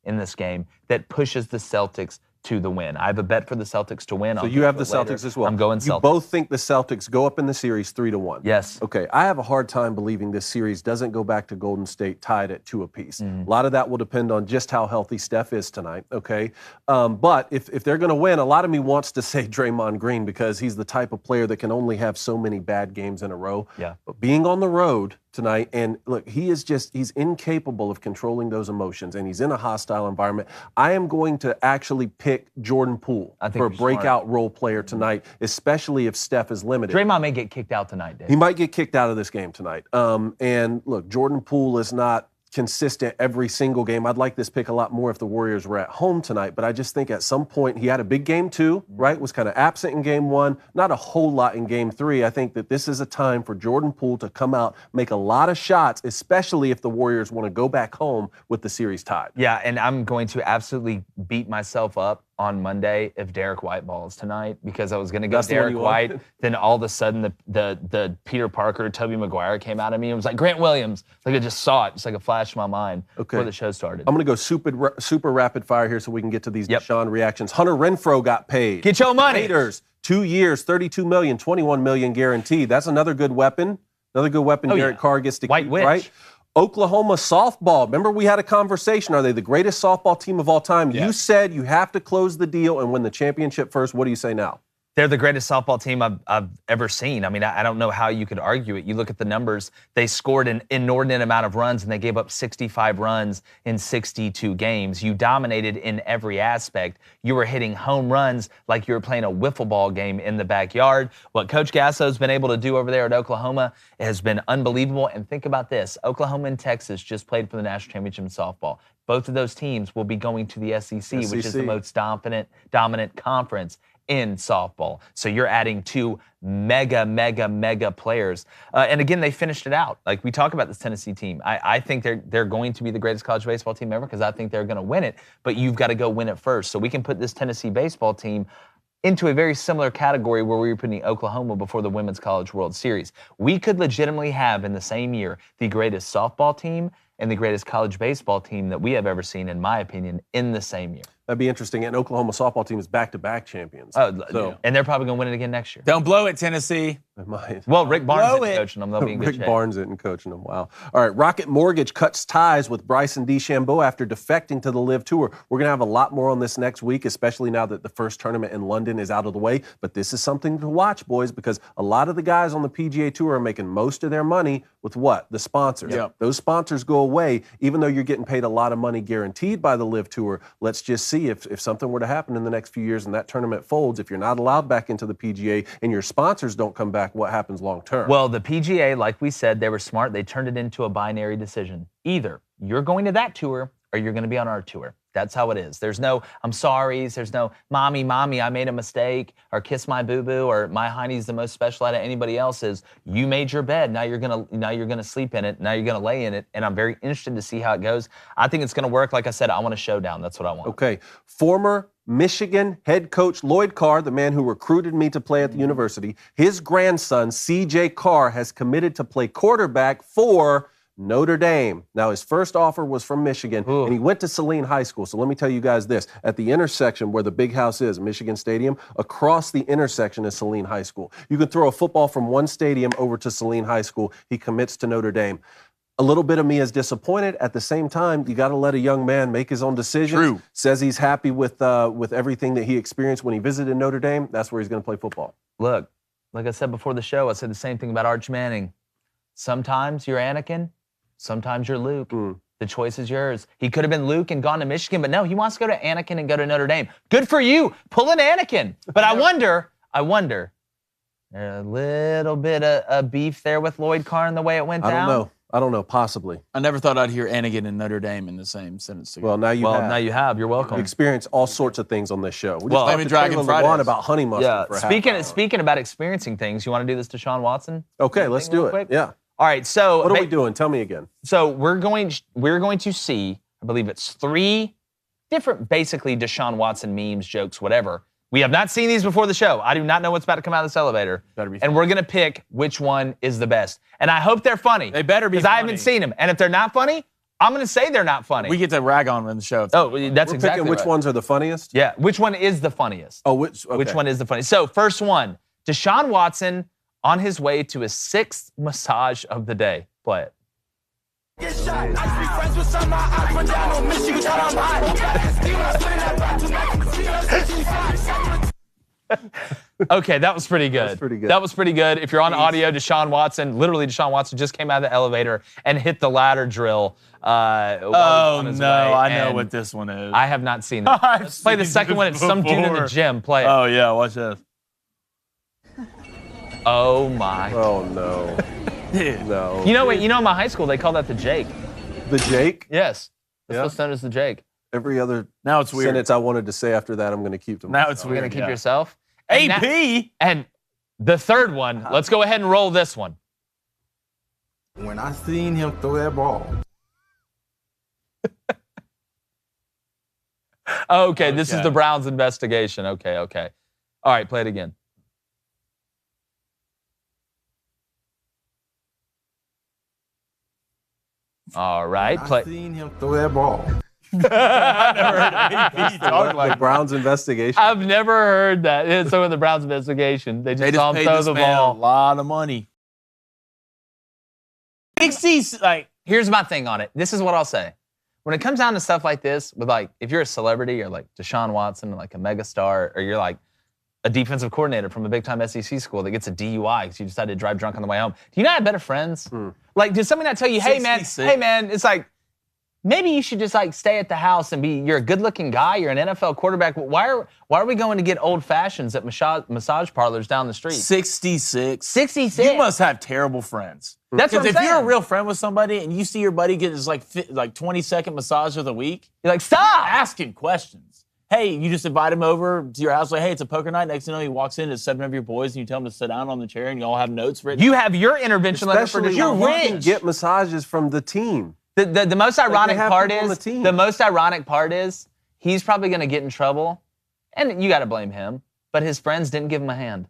in this game, that pushes the Celtics to the win. I have a bet for the Celtics to win. So you have the Celtics as well. I'm going Celtics. You both think the Celtics go up in the series 3-1. Yes. Okay. I have a hard time believing this series doesn't go back to Golden State tied at 2 apiece. A lot of that will depend on just how healthy Steph is tonight. Okay. But if they're going to win, a lot of me wants to say Draymond Green because he's the type of player that can only have so many bad games in a row. Yeah. But being on the road tonight, and look, he's incapable of controlling those emotions, and he's in a hostile environment. I am going to actually pick Jordan Poole for a breakout role player tonight, especially if Steph is limited. Draymond may get kicked out tonight, Dave. He might get kicked out of this game tonight. And look, Jordan Poole is not consistent every single game. I'd like this pick a lot more if the Warriors were at home tonight, but I just think at some point he had a big game 2, right? Was kind of absent in game 1, not a whole lot in game 3. I think that this is a time for Jordan Poole to come out, make a lot of shots, especially if the Warriors want to go back home with the series tied. Yeah, and I'm going to absolutely beat myself up on Monday if Derek White balls tonight, because I was going to go Derek White. Then all of a sudden the Peter Parker, Tobey Maguire came out of me and was like, Grant Williams. Like I just saw it. It's like a flash in my mind before the show started. I'm going to go super rapid fire here so we can get to these Deshaun reactions. Hunter Renfrow got paid. Get your money. Raiders, 2 years, $32 million, $21 million guaranteed. That's another good weapon. Another good weapon Derek Carr gets to keep, right? Oklahoma softball. Remember, we had a conversation. Are they the greatest softball team of all time? Yes. You said you have to close the deal and win the championship first. What do you say now? They're the greatest softball team I've ever seen. I mean, I don't know how you could argue it. You look at the numbers. They scored an inordinate amount of runs, and they gave up 65 runs in 62 games. You dominated in every aspect. You were hitting home runs like you were playing a wiffle ball game in the backyard. What Coach Gasso's been able to do over there at Oklahoma has been unbelievable. And think about this. Oklahoma and Texas just played for the national championship in softball. Both of those teams will be going to the SEC, which is the most dominant conference in softball. So you're adding 2 mega players. And again, they finished it out. Like we talk about this Tennessee team. I think they're going to be the greatest college baseball team ever because I think they're going to win it, but you've got to go win it first. So we can put this Tennessee baseball team into a very similar category where we were putting Oklahoma before the Women's College World Series. We could legitimately have in the same year the greatest softball team and the greatest college baseball team that we have ever seen, in my opinion, in the same year. That'd be interesting. And Oklahoma softball team is back-to-back champions. And they're probably going to win it again next year. Don't blow it, Tennessee. They might. Well, Rick Barnes isn't coaching them. They'll be in good shape. Rick Barnes isn't coaching them. Wow. All right, Rocket Mortgage cuts ties with Bryson DeChambeau after defecting to the Live Tour. We're going to have a lot more on this next week, especially now that the first tournament in London is out of the way. But this is something to watch, boys, because a lot of the guys on the PGA Tour are making most of their money with what? The sponsors. Yep. Those sponsors go away, even though you're getting paid a lot of money guaranteed by the Live Tour. Let's just see if something were to happen in the next few years and that tournament folds, if you're not allowed back into the PGA and your sponsors don't come back, what happens long term? Well, the PGA, like we said, they were smart. They turned it into a binary decision. Either you're going to that tour or you're going to be on our tour. That's how it is. There's no I'm sorry's. There's no mommy, I made a mistake, or kiss my boo-boo, or my honey's the most special out of anybody else's. You made your bed. Now you're gonna sleep in it. Now you're gonna lay in it. And I'm very interested to see how it goes. I think it's gonna work. Like I said, I want a showdown. That's what I want. Okay. Former Michigan head coach Lloyd Carr, the man who recruited me to play at the university, his grandson, C.J. Carr, has committed to play quarterback for Notre Dame. Now, his first offer was from Michigan, and he went to Saline High School. So let me tell you guys this. At the intersection where the big house is, Michigan Stadium, across the intersection is Saline High School. You can throw a football from one stadium over to Saline High School. He commits to Notre Dame. A little bit of me is disappointed. At the same time, you got to let a young man make his own decisions. True. Says he's happy with everything that he experienced when he visited Notre Dame. That's where he's going to play football. Look, like I said before the show, I said the same thing about Arch Manning. Sometimes you're Anakin, sometimes you're Luke. The choice is yours. He could have been Luke and gone to Michigan, but no, he wants to go to Anakin and go to Notre Dame. Good for you. Pull an Anakin. But I wonder, there's a little bit of beef there with Lloyd Carr and the way it went down. I don't know. Possibly. I never thought I'd hear Anakin and Notre Dame in the same sentence together. Well, now you have. Now you have. You're welcome. We experience all sorts of things on this show. We Well, just Flaming Dragon Taylor Fridays. Lewan about honey mustard for a half hour. Speaking about experiencing things, you want to do this Deshaun Watson? Okay, let's do it. Quick? Yeah. All right. So What are we doing? Tell me again. So we're going to see, I believe it's 3 different, basically Deshaun Watson memes, jokes, whatever. We have not seen these before the show. I do not know what's about to come out of this elevator. Better be and we're going to pick which one is the best. And I hope they're funny. They better be because I funny. haven't seen them. And if they're not funny, I'm going to say they're not funny. We get to rag on them in the show. that's We're exactly picking which right. ones are the funniest? Yeah, which one is the funniest? Oh, which Which one is the funniest? So first one, Deshaun Watson on his way to his 6th massage of the day. Play it. Okay, that was pretty good. That was pretty good. If you're on audio, Deshaun Watson just came out of the elevator and hit the ladder drill. Oh, no, I know what this one is. I have not seen it. Let's play the second one. It's some dude in the gym. Play it. Oh, yeah, watch this. Oh, my. Oh, no. No. You know what? You know in my high school, they call that the Jake. The Jake? Yes. That's Yeah. what's known as the Jake. Every other Now it's weird. sentence I wanted to say after that, I'm going to keep to Now myself. it's You're weird. going to keep yeah. yourself. AP? And the third one, let's go ahead and roll this one. When I seen him throw that ball. Okay, this is the Browns investigation. Okay. All right, play it again. All right, I play. seen him throw that ball. I never heard AP talk The like Browns investigation. I've never heard that. It's so in the Browns investigation. They just saw him paid throw this the man ball. a lot of money. 60, like, Here's my thing on it. This is what I'll say. When it comes down to stuff like this, with like, if you're a celebrity or like Deshaun Watson or like a megastar, or you're like a defensive coordinator from a big-time SEC school that gets a DUI because you decided to drive drunk on the way home. Do you not have better friends? Like, did somebody not tell you, hey man, it's like, maybe you should just like stay at the house and you're a good-looking guy, you're an NFL quarterback. Why are we going to get old fashions at massage parlors down the street? 66. 66. You must have terrible friends. That's what I'm Because if you're a saying. real friend with somebody and you see your buddy get his like 20-second massage of the week, You're like, stop! asking questions. Hey, you just invite him over to your house, like, hey, it's a poker night. Next thing you know, he walks in to 7 of your boys and you tell him to sit down on the chair and you all have notes written. You have your intervention letter for Especially Deshaun you Watson. can get massages from the team. The most ironic have part people on is the team. the most ironic part is he's probably going to get in trouble, and you got to blame him. But his friends didn't give him a hand.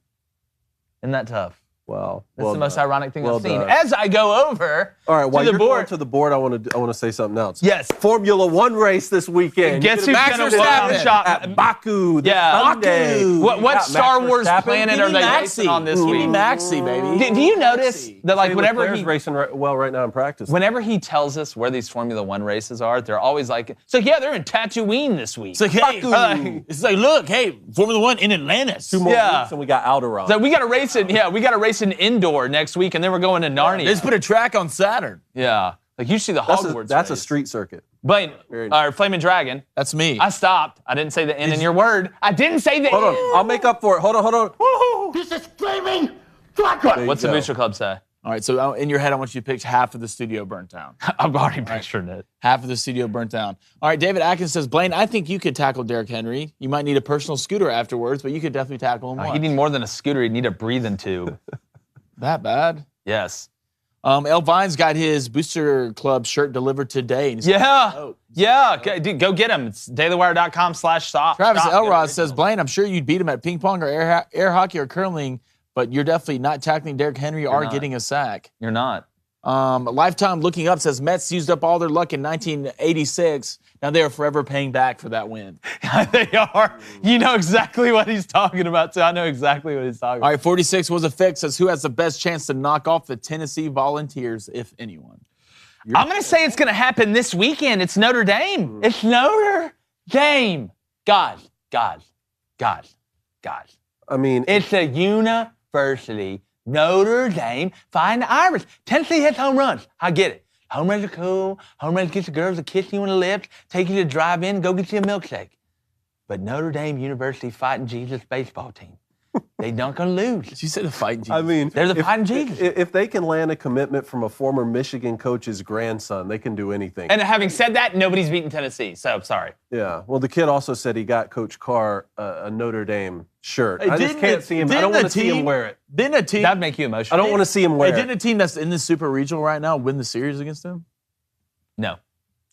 Isn't that tough? Wow. That's the most ironic thing Well I've seen. done. As I go over All right, while to the you're board, going to the board, I want to say something else. Yes. Formula One race this weekend. Guess You're who's gonna going be to at win? Shot at Baku this Yeah. Sunday. Baku. What Yeah, Star Max Wars Verstappen. planet are they racing on this Give week? me Maxi, baby. Do you notice that like Taylor whenever Claire's he racing well right now in practice. whenever he tells us where these Formula One races are, they're always like, so yeah, they're in Tatooine this week. It's like, hey, it's like, look, hey, Formula One in Atlantis. 2 more yeah. weeks and we got Alderaan. So we got to race it. Yeah, we got to race an indoor next week, and then we're going to Narnia. They just put a track on Saturn. Yeah, like you see the Hogwarts. That's a race. street circuit. Blaine, or Flaming Dragon. That's me. I stopped. I didn't say the N in your word. I didn't say the Hold N. on, I'll make up for it. Hold on. This is flaming dragon. What's the Booster Club say? All right, so in your head, I want you to picture half of the studio burnt down. I've already pictured it. Half of the studio burnt down. All right, David Atkins says, Blaine, I think you could tackle Derrick Henry. You might need a personal scooter afterwards, but you could definitely tackle him once. He'd need more than a scooter. He'd need a breathing tube. That bad? Yes. El Vines got his Booster Club shirt delivered today. And he's Yeah. Dude, go get him. It's dailywire.com/shop. Travis Elrod says, Blaine, I'm sure you'd beat him at ping pong or air hockey or curling, but you're definitely not tackling Derrick Henry or getting a sack. You're not. Lifetime Looking Up says, Mets used up all their luck in 1986. Now they are forever paying back for that win. They are. You know exactly what he's talking about, too. I know exactly what he's talking about. All right, 46 was a fix. Says, who has the best chance to knock off the Tennessee Volunteers, if anyone? I'm going to say it's going to happen this weekend. It's Notre Dame. It's Notre Dame. God. I mean, It's a university. Notre Dame. Find the Irish. Tennessee hits home runs. I get it. Home runs are cool. Home runs get the girls to kiss you on the lips, take you to drive-in, go get you a milkshake. But Notre Dame University Fighting Jesus baseball team, they not going to lose. You said the Fighting Jesus. I mean, They're the Fighting Jesus. If they can land a commitment from a former Michigan coach's grandson, they can do anything. And having said that, nobody's beaten Tennessee, so sorry. Yeah. Well, the kid also said he got Coach Carr a Notre Dame shirt. I just can't see him. I don't want to see him wear it. Didn't a team? That'd make you emotional. I don't want to see him wear Didn't it. a team that's in the Super Regional right now win the series against them? No.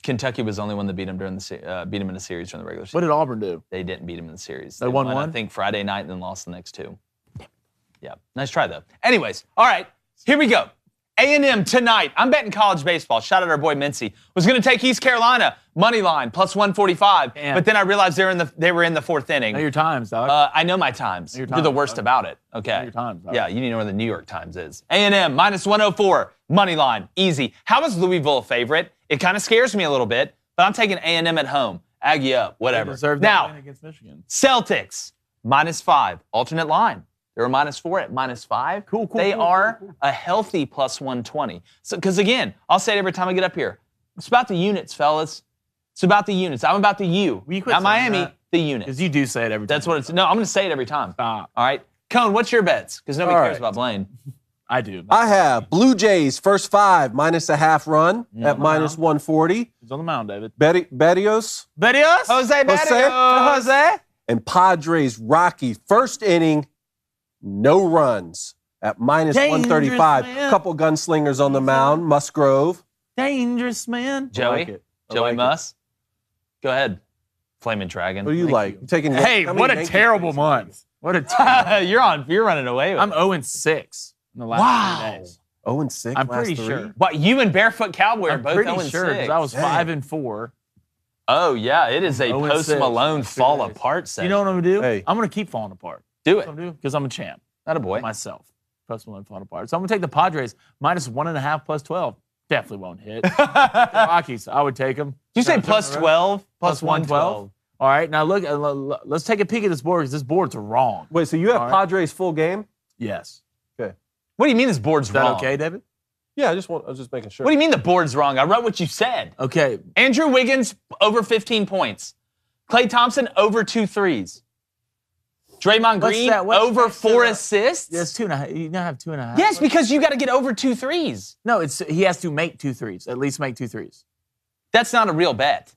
Kentucky was the only one that beat him in the series during the regular season. What did Auburn do? They didn't beat him in the series. They won one? I think Friday night and then lost the next two. Yeah, nice try though. Anyways, all right, here we go. A&M tonight. I'm betting college baseball. Shout out our boy Mincy. Was going to take East Carolina money line plus 145, but then I realized they were in the fourth inning. Know your times, dog. I know my times. You're the worst about it. Okay. Know your times, dog. Yeah, you need to know where the New York Times is. A&M minus 104 money line, easy. How is Louisville a favorite? It kind of scares me a little bit, but I'm taking A&M at home. Aggie up, whatever. They deserve that win against Michigan. Celtics minus 5, alternate line. They're a -4 at -5. Cool. They are a healthy plus 120. So, because again, I'll say it every time I get up here. It's about the units, fellas. It's about the units. I'm about the U. Will you quit Not saying Miami, that? the units. Because you do say it every time. That's what it's. No, I'm going to say it every time. Stop. All right. Cone, what's your bets? Because nobody All cares right. about Blaine. I do. I have Blue Jays first 5 minus a half run at minus 140. He's on the mound, David. Berrios Jose. and Padres Rocky first inning, no runs at minus Dangerous, 135. man. Couple gunslingers on the mound. Musgrove. Dangerous, man. Joey. like it. I Joey like it. Muss. Go ahead. Flaming Dragon. What do you like? You taking? Hey, how many what a Yankees terrible fans? month. What a You're running away with I'm it. 0-6 in the last 3 days. 0-6. I'm last pretty 3? sure. What, you and Barefoot Cowboy are I'm both pretty 0-6. sure because I was Dang. 5-4. Oh, yeah, it is a 0-6 Post Malone last 3 fall days. apart session. You know what I'm gonna do? Hey. I'm gonna keep falling apart. Do it. Because I'm a champ. Not a boy. Myself. Post Malone falling apart. So I'm gonna take the Padres minus 1.5 plus 12. Definitely won't hit. The Rockies, I would take them. Did you say plus 12? Plus 112. All right, now look. Let's take a peek at this board because this board's wrong. Wait, so you have All right. Padres full game? Yes. Okay. What do you mean this board's Is that wrong? okay, David? Yeah, I was just making sure. What do you mean the board's wrong? I wrote what you said. Okay. Andrew Wiggins, over 15 points. Klay Thompson, over 2 threes. Draymond What's Green, that? What's over next to 4 that? assists. Yes, 2.5. You now have 2.5. Yes, because you got to get over 2 threes. No, he has to make 2 threes. At least make 2 threes. That's not a real bet.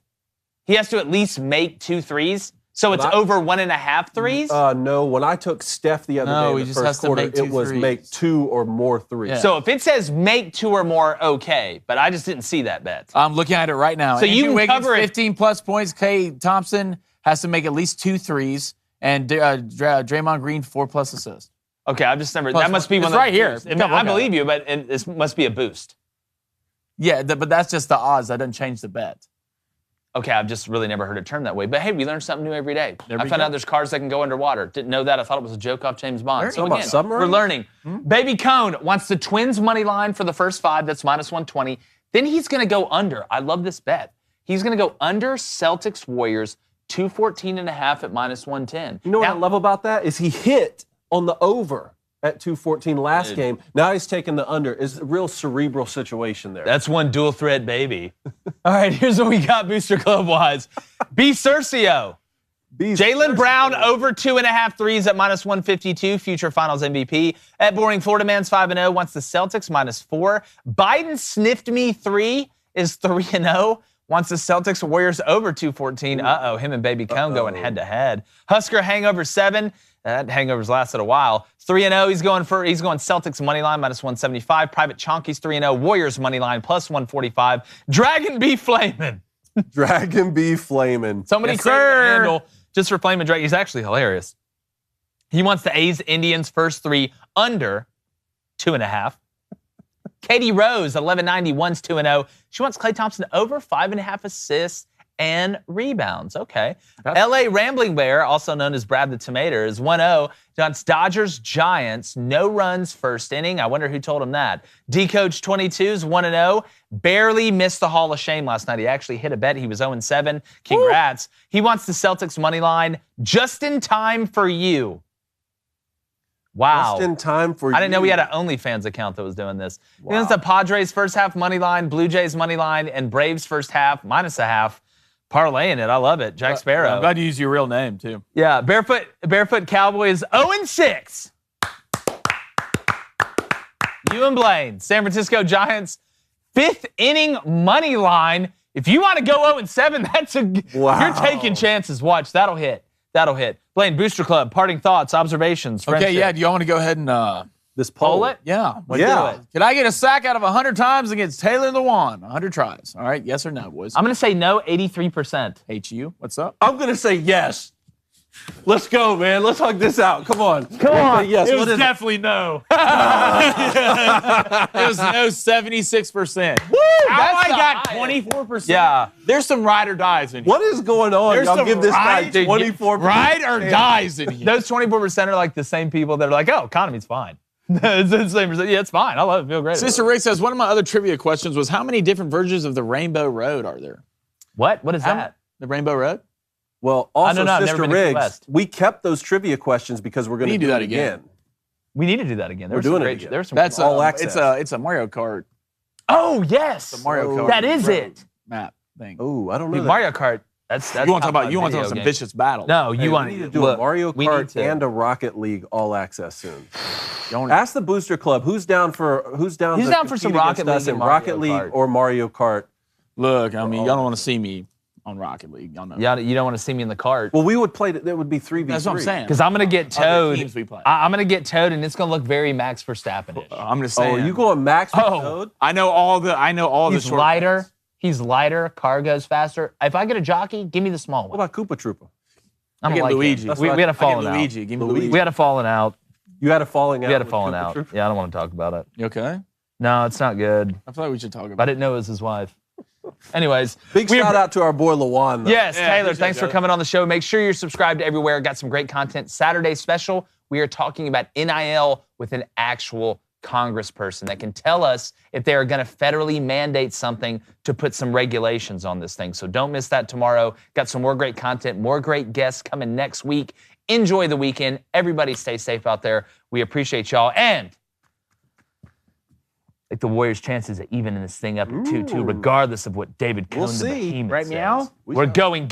He has to at least make 2 threes. So it's over 1.5 threes? No, when I took Steph the other No, day he in the just has first to quarter, make 2 it was threes. make 2 or more threes. Yeah. So if it says make 2 or more, okay. But I just didn't see that bet. I'm looking at it right now. So you Andrew can Wiggins, cover it. 15 plus points. Klay Thompson has to make at least 2 threes. And Draymond Green, 4 plus assists. Okay, I've just never. Plus that must be one. one It's of right the here. boosts. Come I look at believe you, but this must be a boost. Yeah, but that's just the odds. That doesn't change the bet. Okay, I've just really never heard it termed that way. But hey, we learn something new every day. There I we found go. out there's cars that can go underwater. Didn't know that. I thought it was a joke off James Bond. Learning about submarines? We're learning. Baby Cone wants the Twins money line for the first 5. That's minus 120. Then he's going to go under. I love this bet. He's going to go under Celtics Warriors 214.5 at minus 110. You know what I love about that is he hit on the over at 214 last game. Now he's taking the under. It's a real cerebral situation there. That's one dual threat, baby. All right, here's what we got Booster Club wise. B. Cercio. Jaylen Brown over 2.5 threes at minus 152, future finals MVP. At Boring, Florida Man's 5-0, wants the Celtics minus 4. Biden sniffed me 3 is 3-0, wants the Celtics Warriors over 214. Uh-oh, him and Baby Cone going head to head. Husker hangover 7. That hangover's lasted a while. 3-0. He's going Celtics money line minus 175. Private Chonky's 3-0. Warriors money line plus 145. Dragon B Flamin'. Dragon B Flamin'. Somebody created a handle just for Flamin' Dragon. He's actually hilarious. He wants the A's Indians first 3 under 2.5. Katie Rose 1191's 2-0. She wants Klay Thompson over 5.5 assists and rebounds. Okay. LA Rambling Bear, also known as Brad the Tomato, is 1-0 against Dodgers Giants. No runs first inning. I wonder who told him that. D-Coach 22 is 1-0. Barely missed the Hall of Shame last night. He actually hit a bet. He was 0-7. Congrats. Woo. He wants the Celtics money line just in time for you. Wow. Just in time for you. I didn't know we had an OnlyFans account that was doing this. Wow. It's the Padres first half money line, Blue Jays money line, and Braves first half -0.5. Parlaying it. I love it. Jack Sparrow. I'm glad you used your real name, too. Yeah. Barefoot Cowboys 0-6. You and Blaine. San Francisco Giants 5th inning money line. If you want to go 0-7, that's you're taking chances. Watch. That'll hit. Blaine, Booster Club, parting thoughts, observations, friendship. Okay, yeah. Do y'all want to go ahead and this poll it? Yeah. Do it. Can I get a sack out of 100 times against Taylor Lewan? 100 tries. All right. Yes or no, boys? I'm going to say no, 83%. HU. What's up? I'm going to say yes. Let's go, man. Let's hug this out. Come on. Yes. It was definitely no. It was no 76%. Woo! I got 24%. Yeah. There's some ride or dies in here. What is going on? There's Y'all give this guy 24%. Ride or dies in here. Those 24% are like the same people that are like, oh, economy's fine. It's the same percent. Yeah, it's fine. I love it. Feel great. Sister Rick says, one of my other trivia questions was, how many different versions of the Rainbow Road are there? What? What is that? The Rainbow Road? Well, also, I've Sister Riggs, we kept those trivia questions because we're going to do that again. We need to do that again. We're doing it again. There's some That's all access. It's a Mario Kart. Oh, yes. It's a Mario Kart. That is it. Map thing. Oh, I don't know. Mario Kart. That's you want to talk about some vicious battle. No, you want to do a Mario Kart and a Rocket League all access soon. Ask the Booster Club who's down for some Rocket League and Rocket League or Mario Kart. Look, I mean, y'all don't want to see me on Rocket League. Y'all know. Yeah, you don't want to see me in the cart. Well, we would play. That would be 3v3. That's what I'm saying. Because I'm gonna get Toad. I'm gonna get Toad, and it's gonna look very Max Verstappen-ish. I'm just saying. Oh, are you going Max with Toad? I know all the. He's lighter. He's lighter. Car goes faster. If I get a jockey, give me the small one. What about Koopa Troopa? I'm like Luigi. We had a falling out. Luigi. Give me Luigi. We had a falling out. You had a falling out. We had a falling out. Yeah, I don't want to talk about it. You okay? No, it's not good. I feel like we should talk about it. I didn't know it was his wife. Anyways. Big shout out to our boy Lewan. Yes, Taylor, thanks for coming on the show. Make sure you're subscribed to everywhere. Got some great content. Saturday special, we are talking about NIL with an actual congressperson that can tell us if they are going to federally mandate something to put some regulations on this thing. So don't miss that tomorrow. Got some more great content, more great guests coming next week. Enjoy the weekend. Everybody stay safe out there. We appreciate y'all. And like the Warriors' chances of evening this thing up at 2-2, regardless of what David Cohn the Behemoth says. Right, meow? We're going.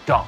Gone.